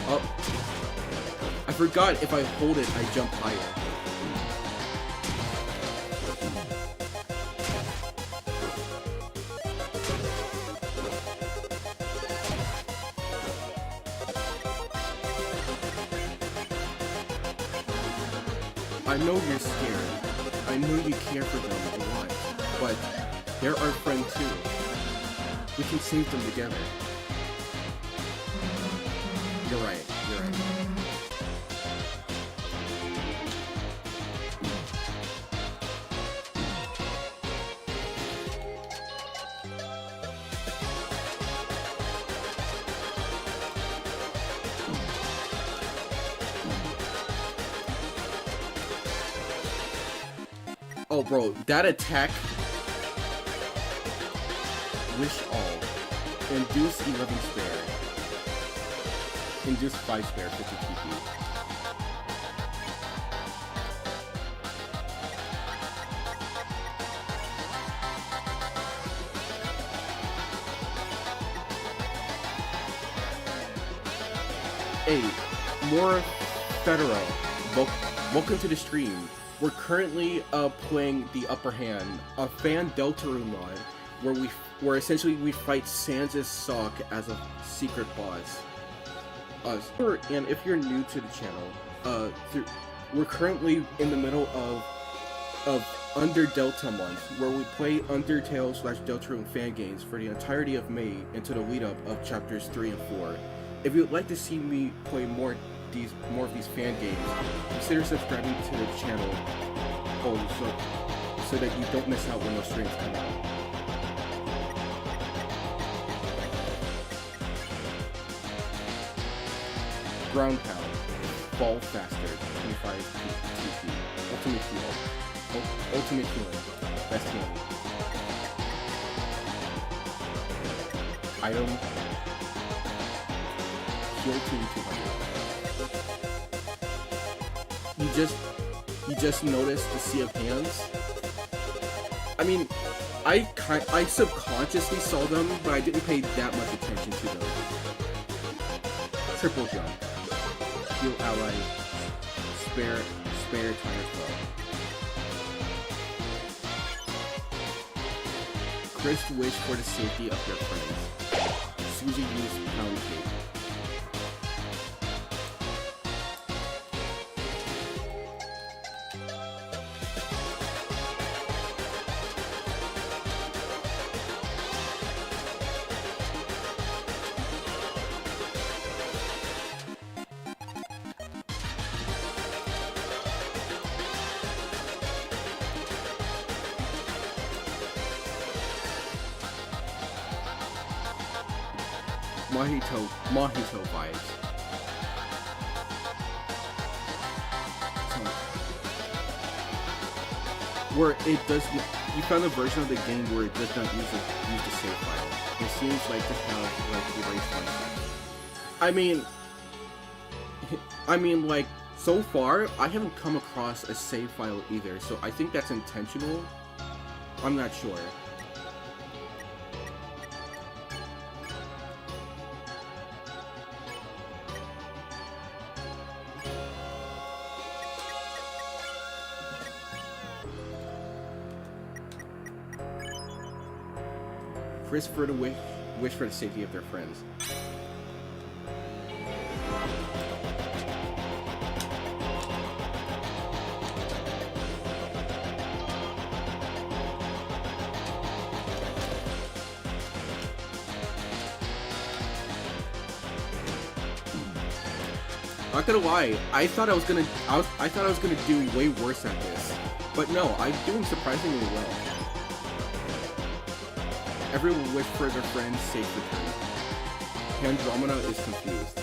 S1: Oh, I forgot if I hold it, I jump higher. I know you're scared. I know you care for them a lot, but they're our friend too. We can save them together. You're right, you're right. Oh bro, that attack... Wish all. Induce 11 spare. Induce 5 spare, 50 TP. Hey, more Federo. Welcome to the stream. We're currently playing the Upper Hand, a fan Deltarune mod, where essentially we fight Sans' Sock as a secret boss. And if you're new to the channel, we're currently in the middle of Under Delta month, where we play Undertale/Deltarune fan games for the entirety of May into the lead up of chapters 3 and 4. If you'd like to see me play more of these fan games, consider subscribing to the channel so that you don't miss out when those streams come out. Ground Pound, Fall Faster, 25 TP, Ultimate Heal, Ultimate Healing, Best Healing. Item, Heal 200. You just noticed the Sea of Hands? I mean, I subconsciously saw them, but I didn't pay that much attention to them. Triple Jump. Heal ally. Spare tire flow. Chris wish for the safety of your friends. Susie used pound cake. Mojito vibes. Where it does, you found a version of the game where it does not use the save file. It seems like to have like erase functions. I mean, like so far I haven't come across a save file either, so I think that's intentional. I'm not sure. Chris for the wish for the safety of their friends. Not gonna lie, I thought I was gonna do way worse at this, but no, I'm doing surprisingly well. Everyone wish for their friends safe return. Andromeda is confused.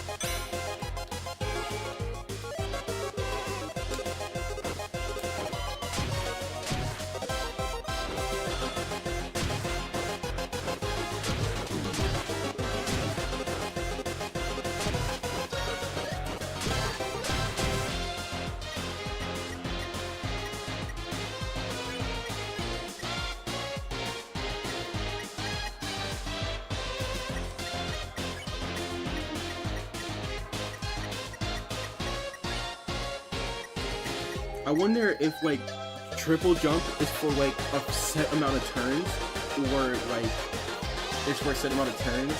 S1: I wonder if like triple jump is for like a set amount of turns, or like it's for a set amount of turns,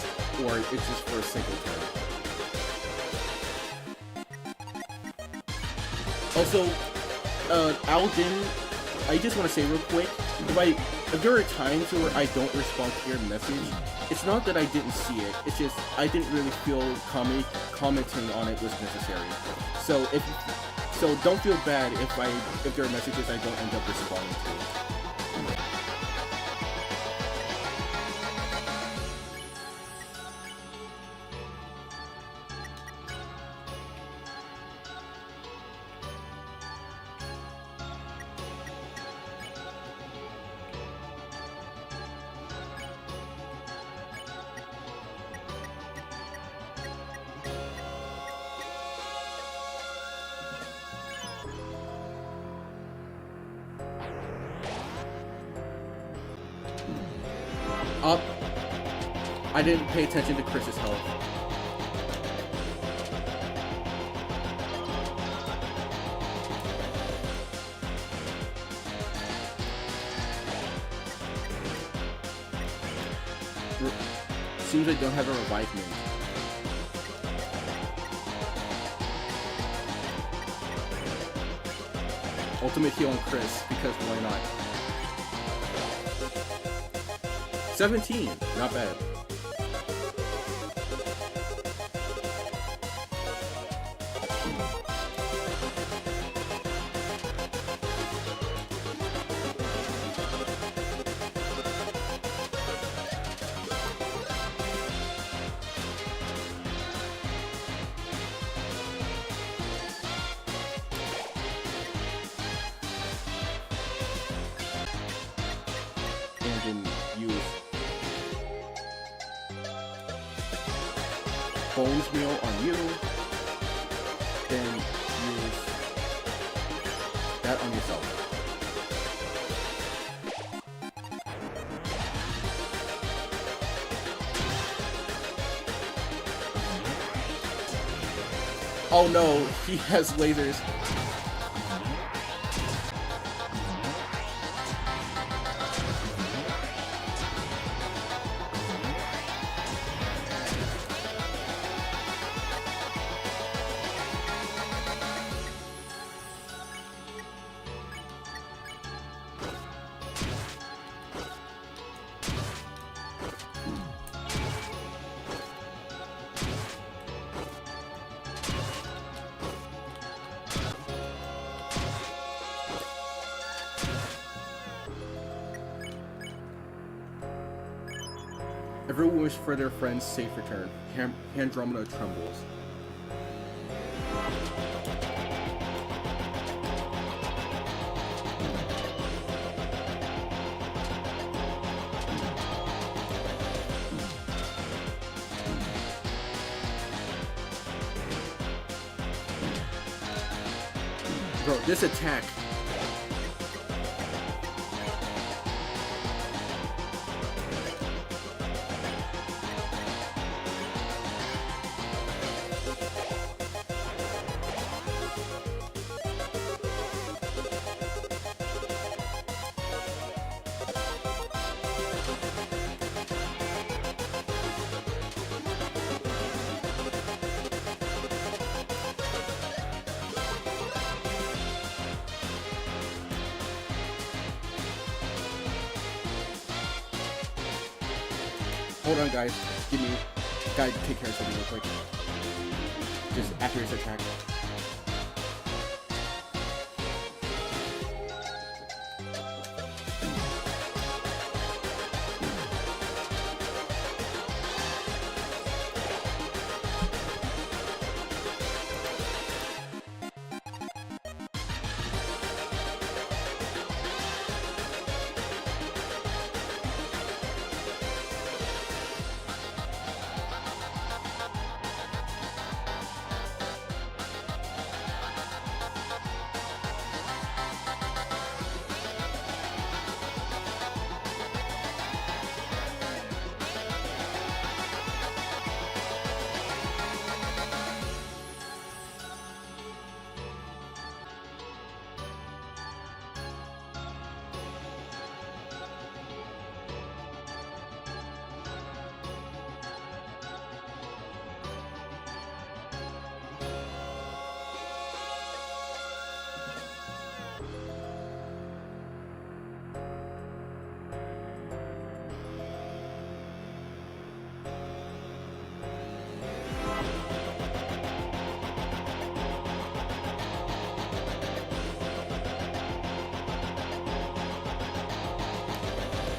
S1: or it's just for a single turn. Also, Alden, I just want to say real quick, if there are times where I don't respond to your message, it's not that I didn't see it, it's just I didn't really feel commenting on it was necessary. So don't feel bad if there are messages I don't end up responding to. Up. I didn't pay attention to Chris's health. Seems I don't have a revive mint. Ultimate heal on Chris, because why not? 17! Not bad. And then use Bones Meal on you, then use that on yourself. Oh no, he has lasers. Everyone wish for their friend's safe return. Andromeda trembles. Bro, this attack. Hold on, guys. Guys, take care of something real quick. Just after his attack.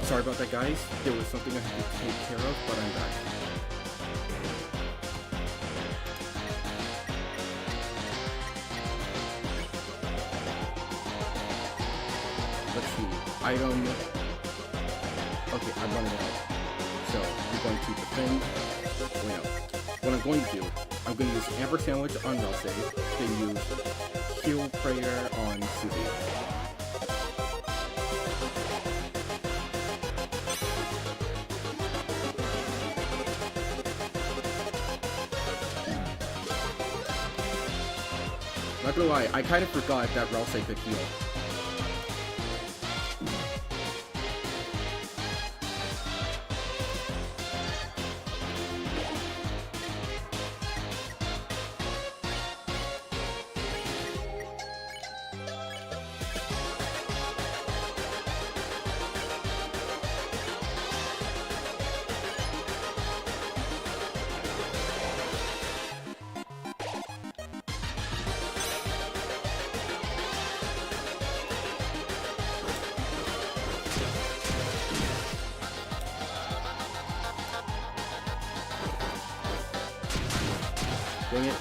S1: Sorry about that, guys. There was something I had to take care of, but I'm back. Let's see. Item. Okay, I'm running out. So, I'm going to defend. Wait, no. What I'm going to do, I'm going to use Amber Sandwich on Ralsei, then use Heal Prayer on Suzy. Not gonna lie, I kind of forgot that Ralsei could heal. Dang it.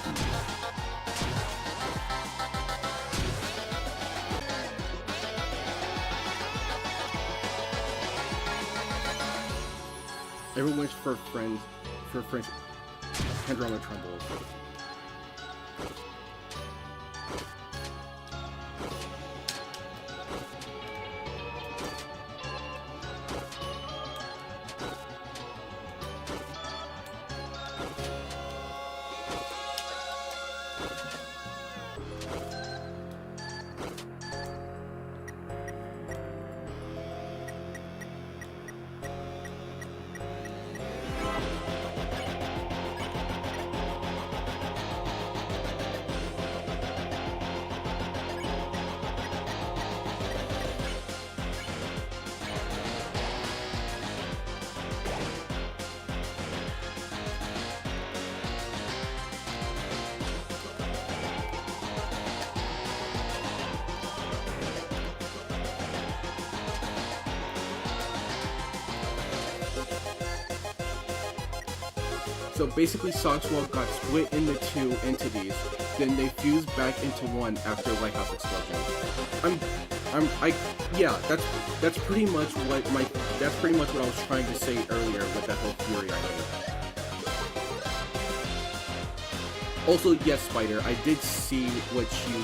S1: Everyone waits for friends, Andromeda trembles. So basically, Sockswald got split into two entities, then they fused back into one after Lighthouse Explosion. Yeah, that's pretty much what I was trying to say earlier with that whole theory I made. Also, yes, Spider, I did see what you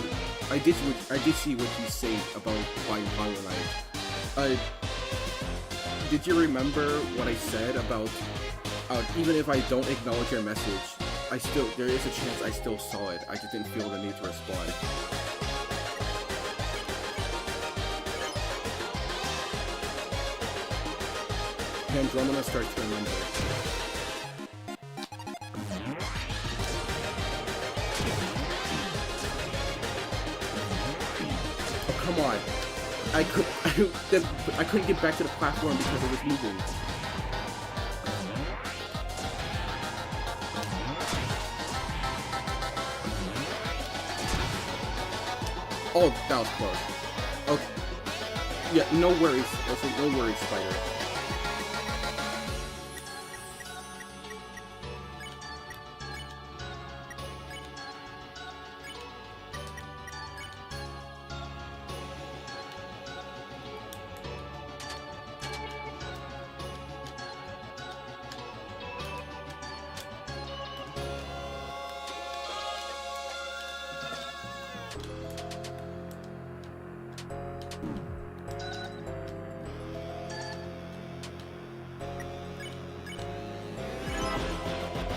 S1: say about Flying Hollow. Did you remember what I said about? Even if I don't acknowledge your message, there is a chance I still saw it. I just didn't feel the need to respond. Andromeda starts to remember. Oh, come on. I couldn't get back to the platform because it was moving. Oh, that was close. Okay. Yeah, no worries. Also, no worries, Spider.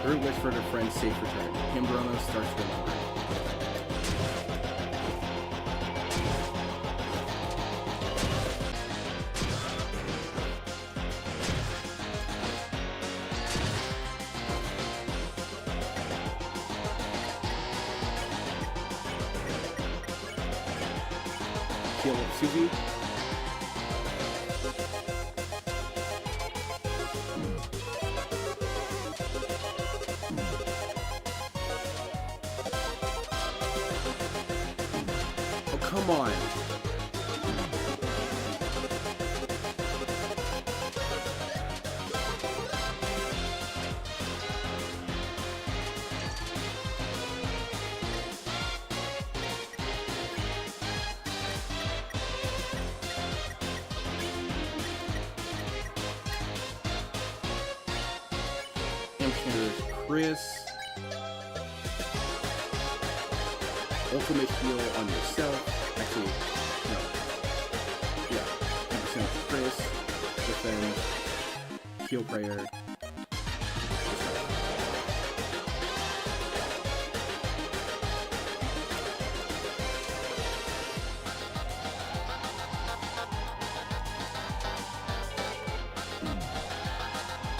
S1: Her wish for her friend's safe return. Andromeda starts to remember. Heal up Suzy. Come on. Chris. Ultimate heal on yourself. Actually, no. Yeah. 10% Chris. Defend. Heal prayer.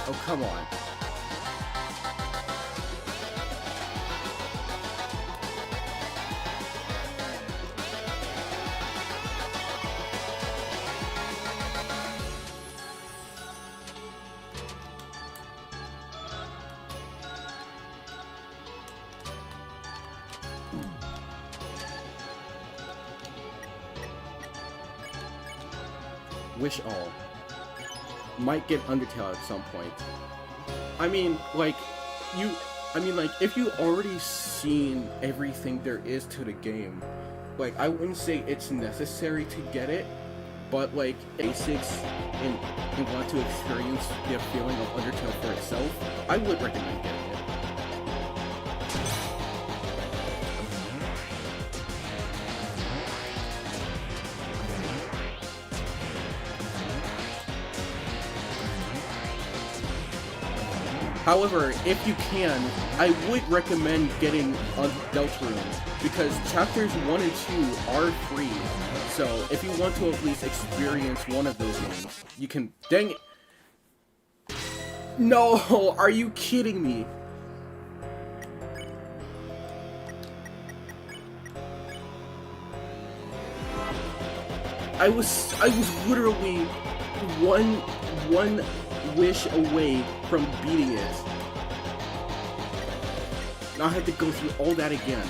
S1: Oh, come on. Wish all. Might get Undertale at some point. I mean, like, I mean, like, if you already seen everything there is to the game, like, I wouldn't say it's necessary to get it, but, like, basics and you want to experience the feeling of Undertale for itself, I would recommend getting it. However, if you can, I would recommend getting Deltarune, because chapters 1 and 2 are free, so if you want to at least experience one of those games, you can. Dang it! No! Are you kidding me? I was literally one wish away from beating it. Now I had to go through all that again.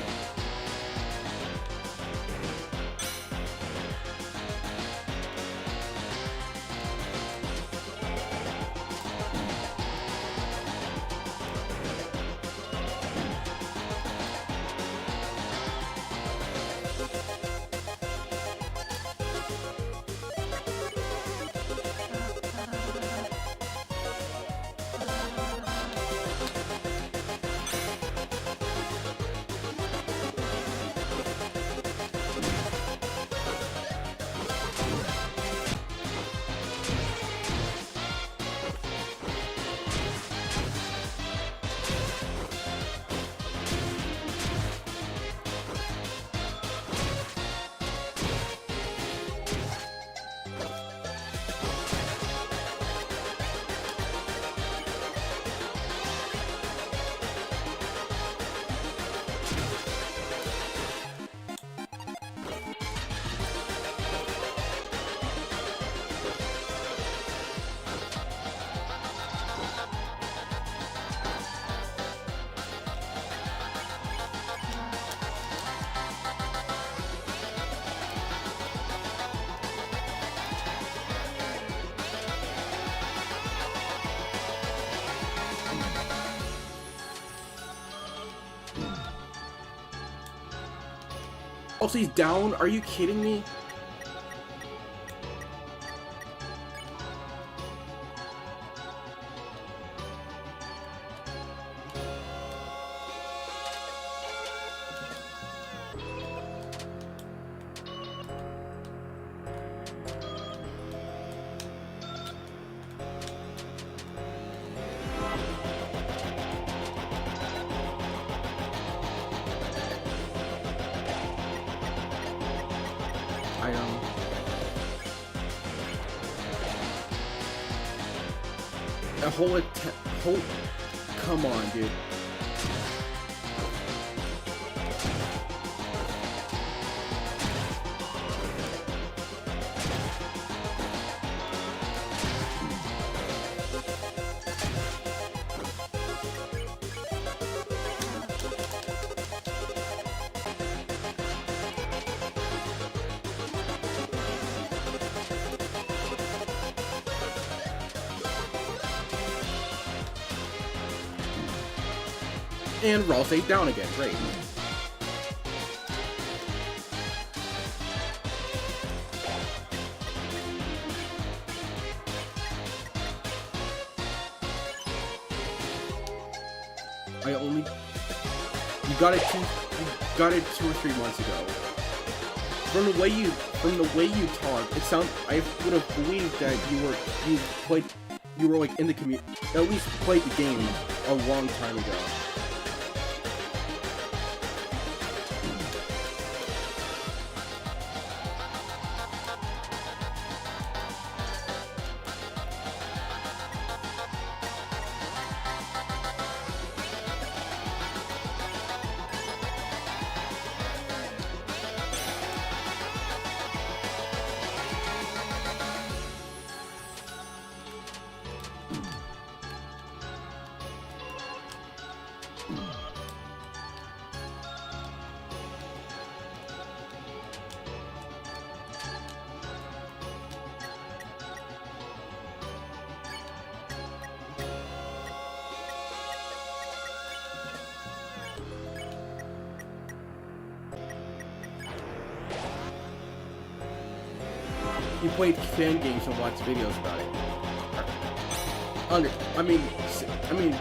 S1: Oh, so he's down? Are you kidding me? A whole come on, dude. And Raw stayed down again. Great. You got it 2 or 3 months ago. From the way you talk, it sounds. I would have believed that you were like in the community, at least played the game a long time ago. he played fan games and watched videos about it. I mean,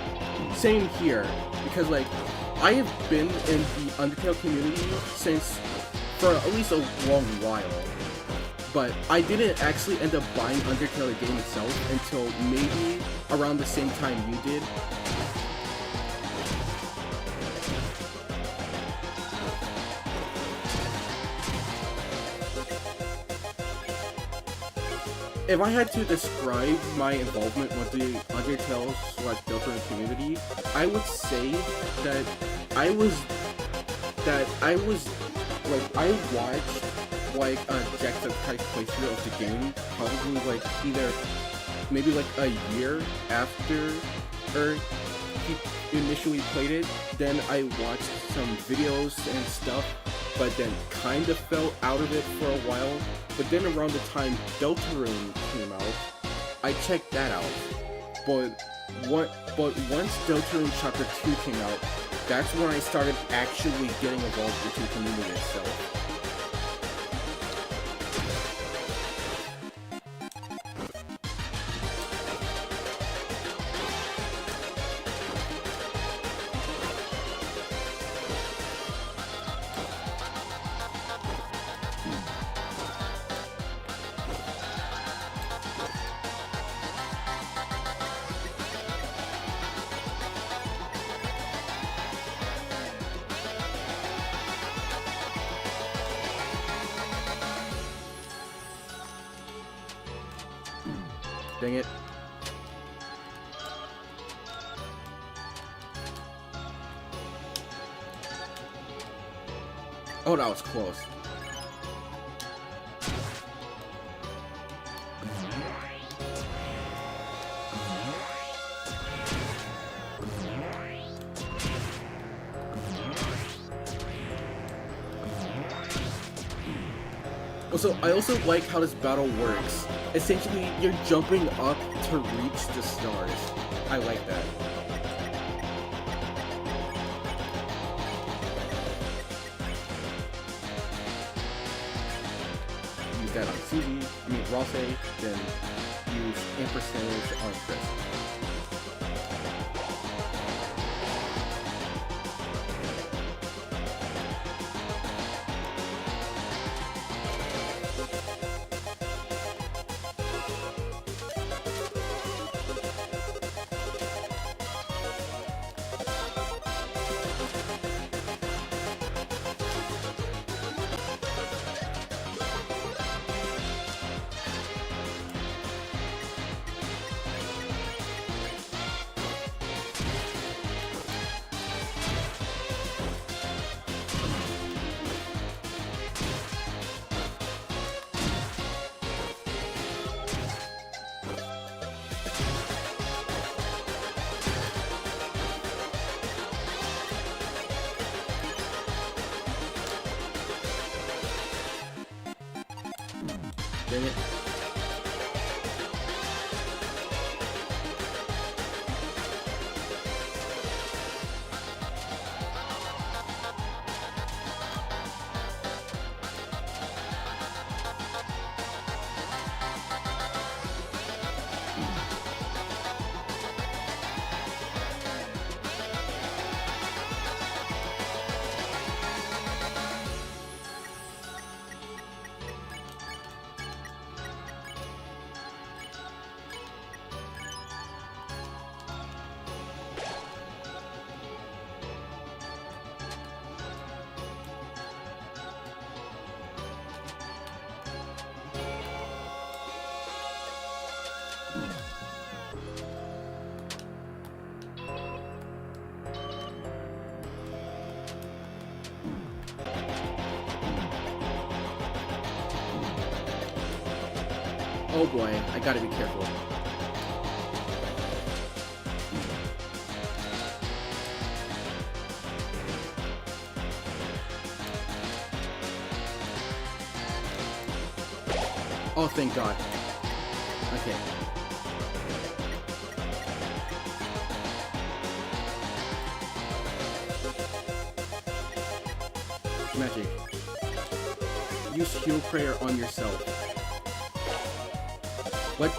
S1: same here, because like I have been in the Undertale community since for at least a long while, but I didn't actually end up buying Undertale the game itself until maybe around the same time you did. If I had to describe my involvement with the Undertale/Deltarune community, I would say that I watched like a Jacksepticeye playthrough of the game, probably like maybe like a year after he initially played it. Then I watched some videos and stuff, but then kind of fell out of it for a while. But then around the time Deltarune came out, I checked that out. But once Deltarune Chapter 2 came out, that's when I started actually getting involved with the community itself. Dang it. Oh, that was close. Also, I also like how this battle works. Essentially, you're jumping up to reach the stars. I like that. Use that on Ralsei, then use ampersand on Chris. Dang it. Oh boy, I gotta be careful. Oh, thank God. Okay. Magic. Use Heal Prayer on yourself. What?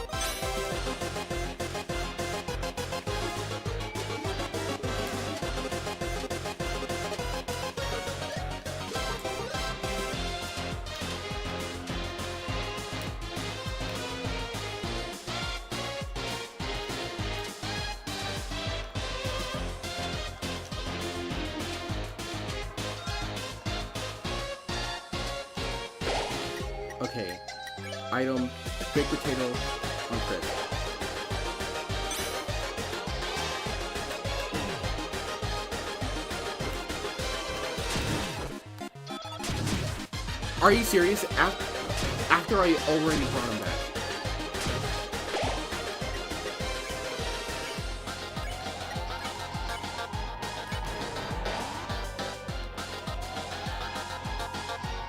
S1: Okay. Item, baked potato on crit. Are you serious? After I already brought him back.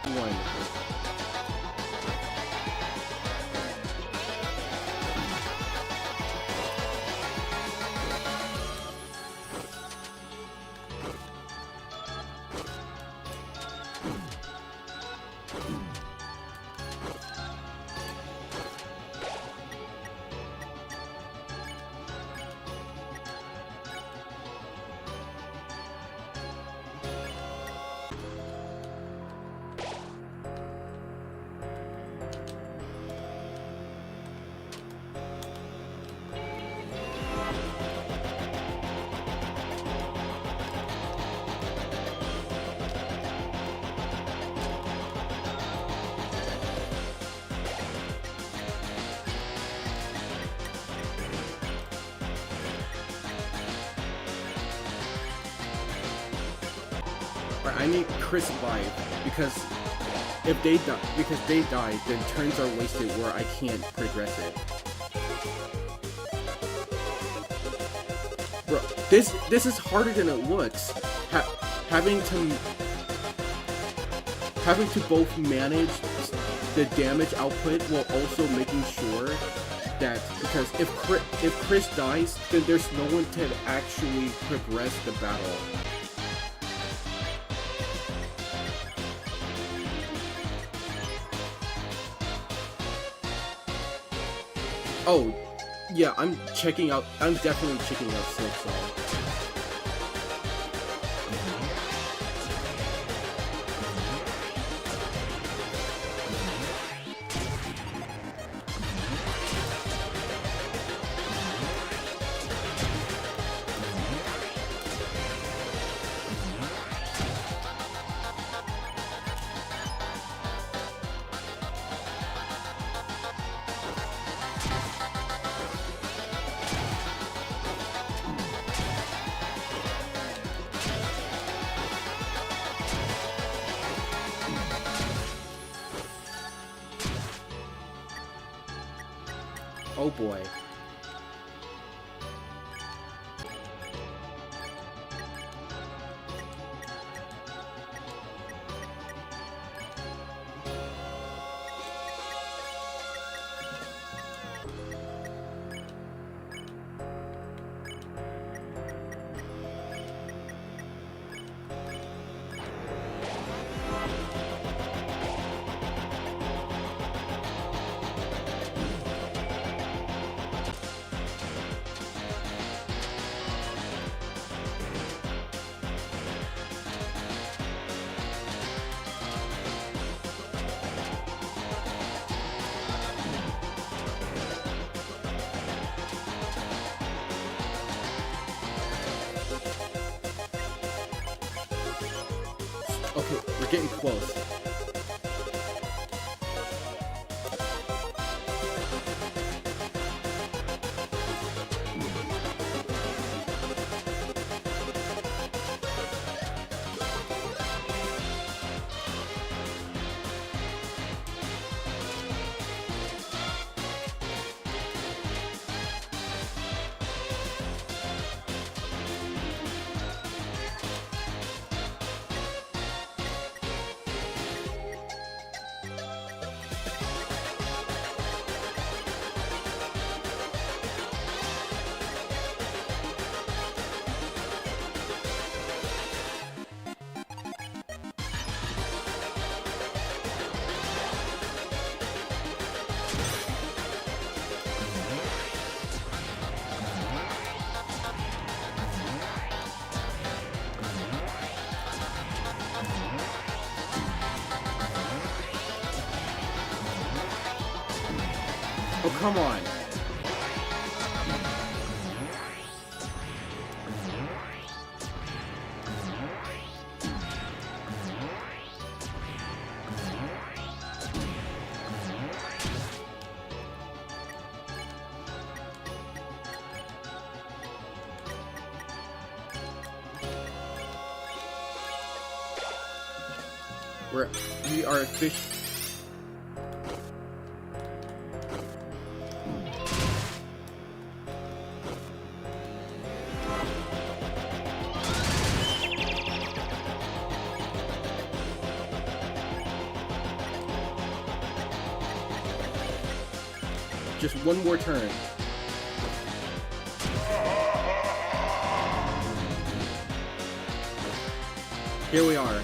S1: Wonderful. Right, I need Chris alive because if they die, then turns are wasted where I can't progress it. Bro, this is harder than it looks. Having to both manage the damage output while also making sure that, because if Chris dies, then there's no one to actually progress the battle. Oh, yeah, I'm definitely checking out Soackswald. Oh boy. Okay, we're getting close. Oh, come on. We are fish. Just one more turn. Here we are.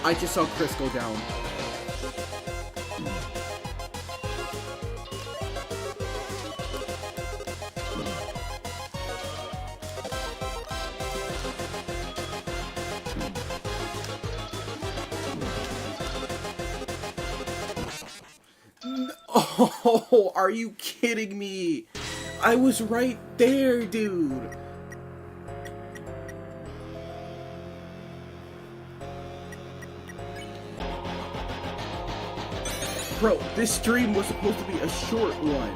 S1: I just saw Chris go down. Oh, are you kidding me? I was right there, dude. Bro, this stream was supposed to be a short one.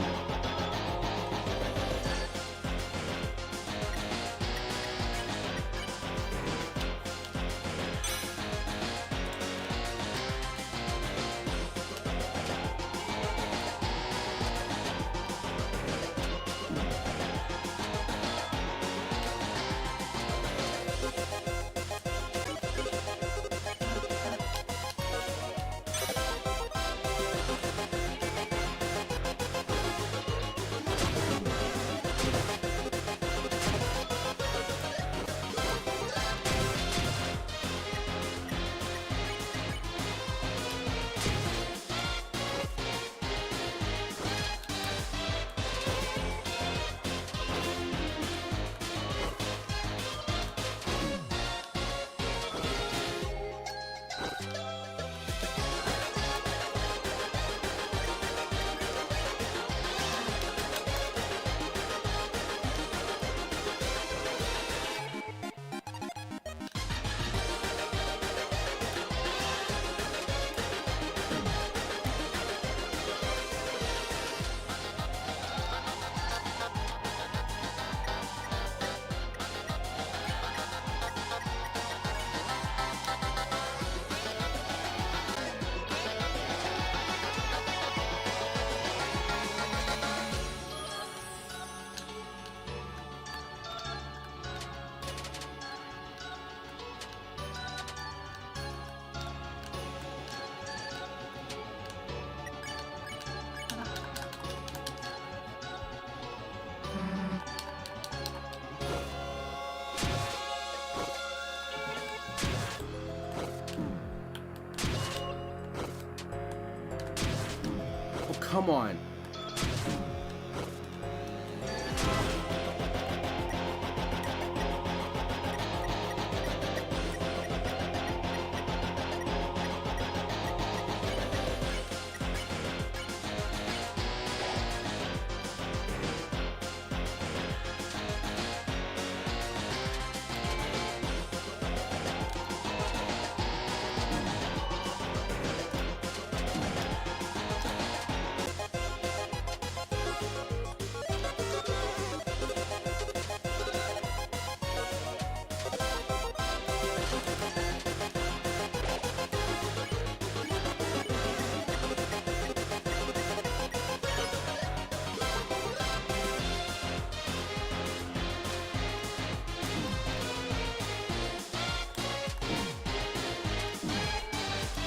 S1: Come on.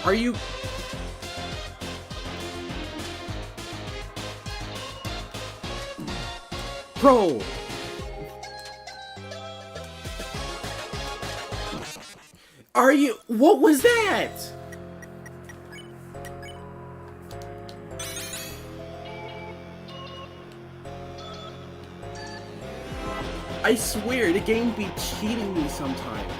S1: Are you... Bro! Are you... What was that? I swear, the game be cheating me sometimes.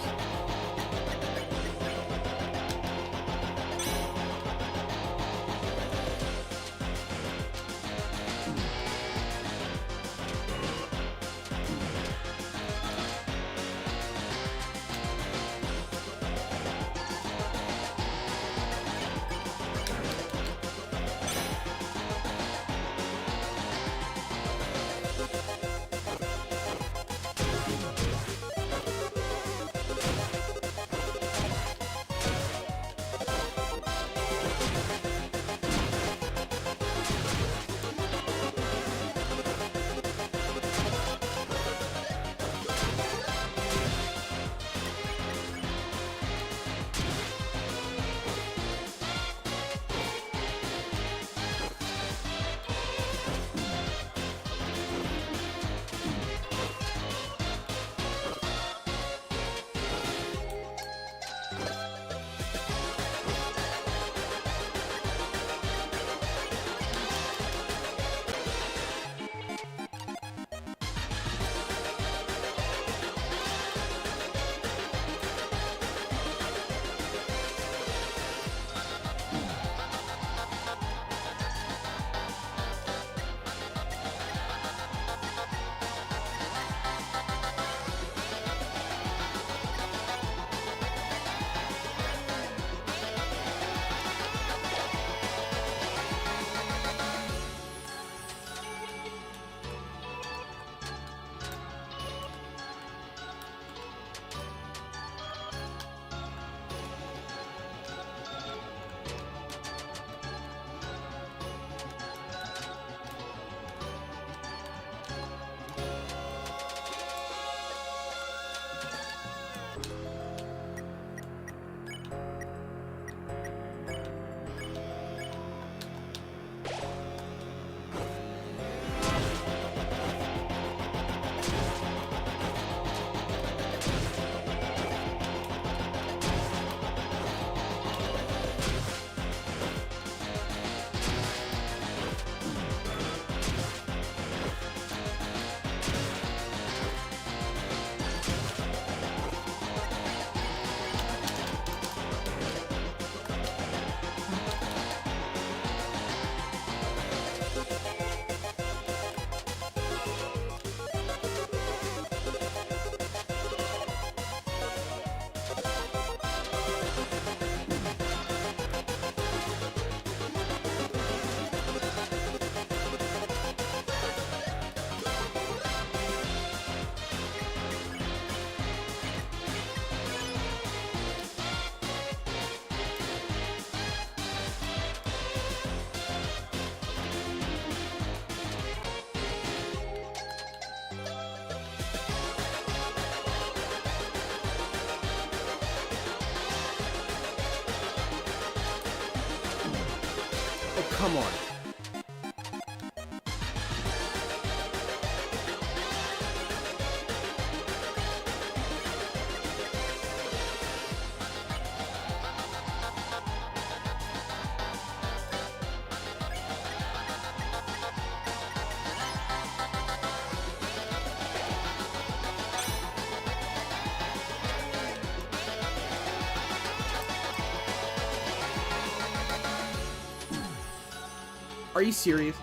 S1: come on. Are you serious?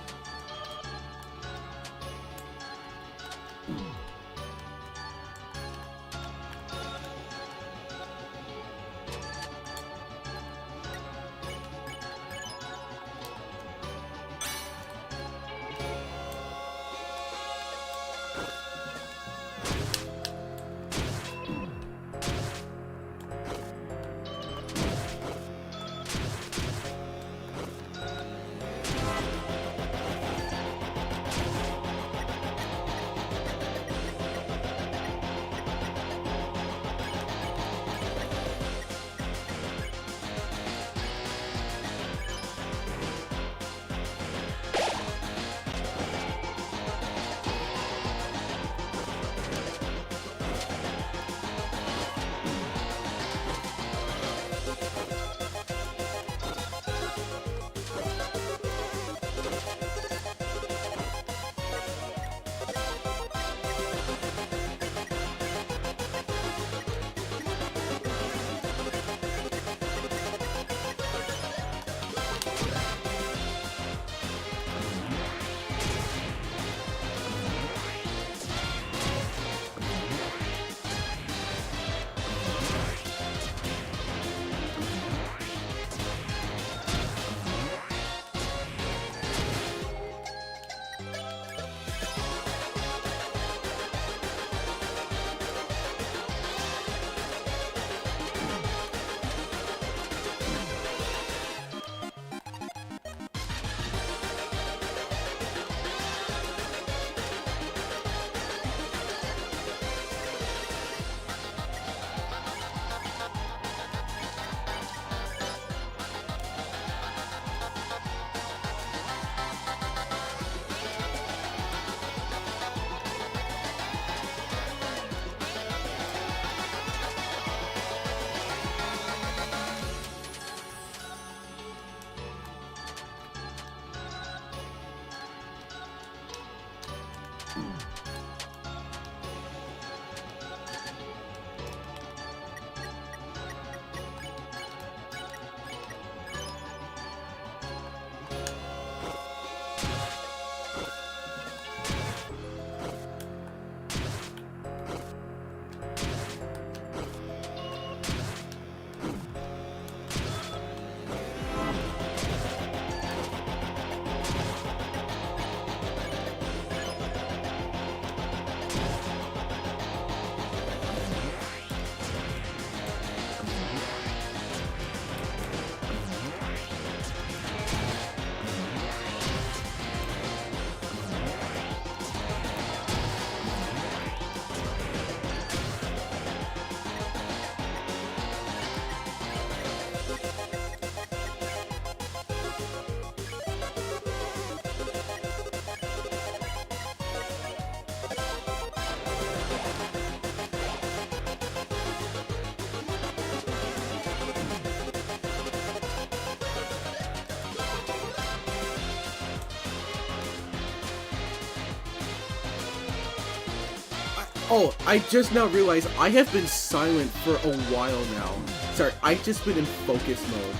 S1: Oh, I just now realized I have been silent for a while now. Sorry, I've just been in focus mode.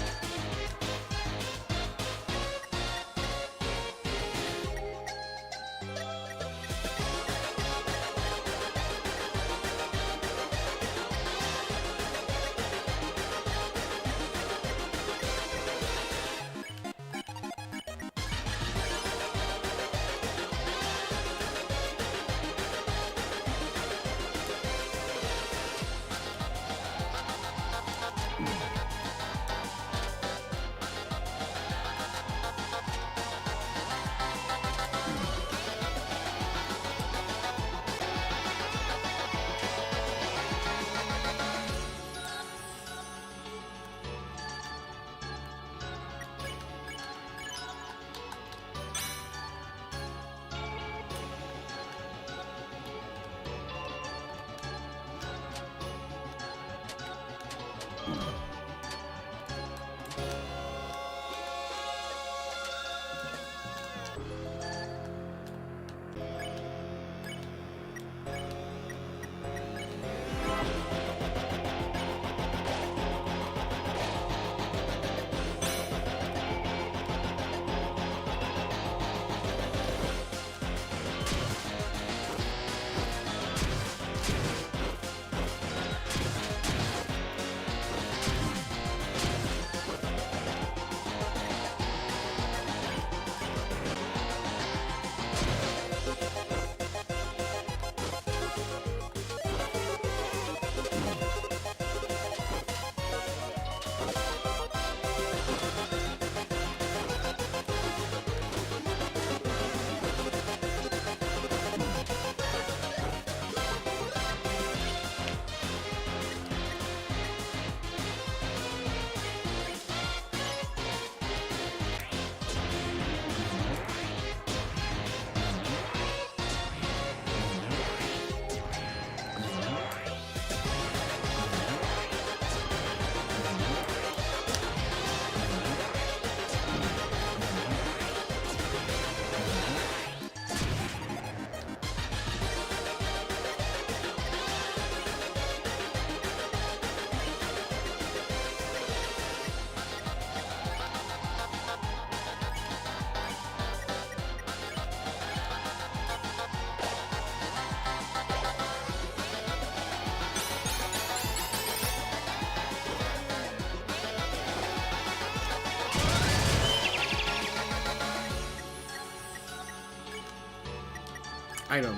S1: Item.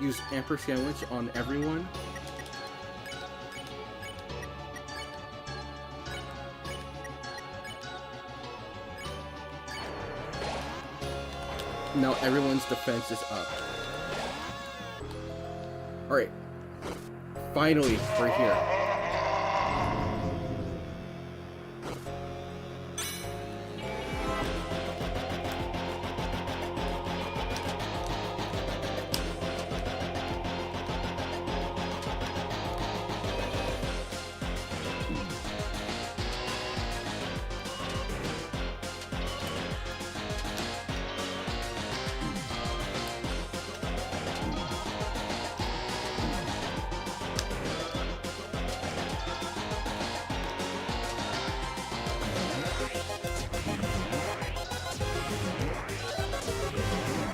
S1: Use amper sandwich on everyone. Now everyone's defense is up. Alright. Finally, we're here.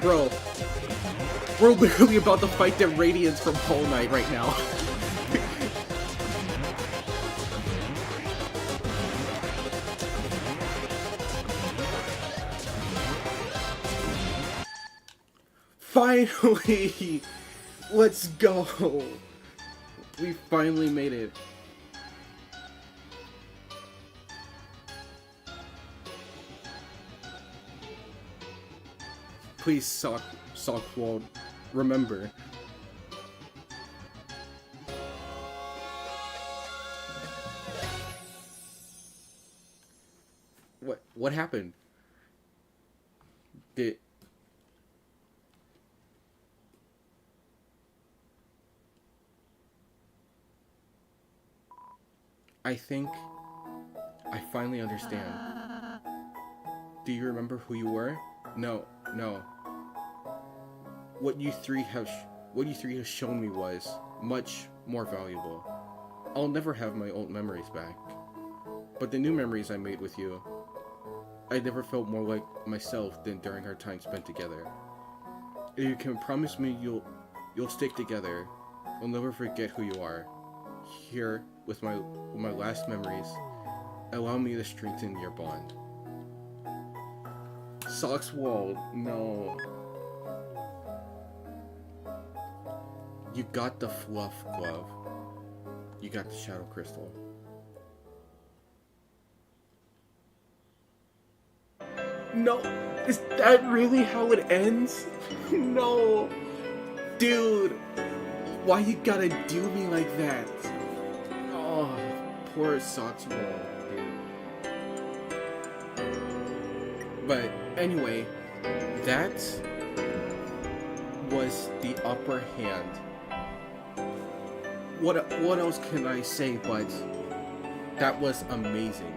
S1: Bro, we're literally about to fight the Radiance from Whole Knight right now. Finally! Let's go! We finally made it. Please, Sockswald, remember. What happened? I think I finally understand. Do you remember who you were? No. What you three have shown me was much more valuable. I'll never have my old memories back. But the new memories I made with you, I never felt more like myself than during our time spent together. If you can promise me you'll stick together, I'll never forget who you are. Here, with my last memories, allow me to strengthen your bond. Sockswald, no. You got the fluff glove. You got the shadow crystal. No, is that really how it ends? No. Dude, why you gotta do me like that? Oh, poor Sockswald, dude. But anyway, that was the upper hand. what else can I say? But that was amazing.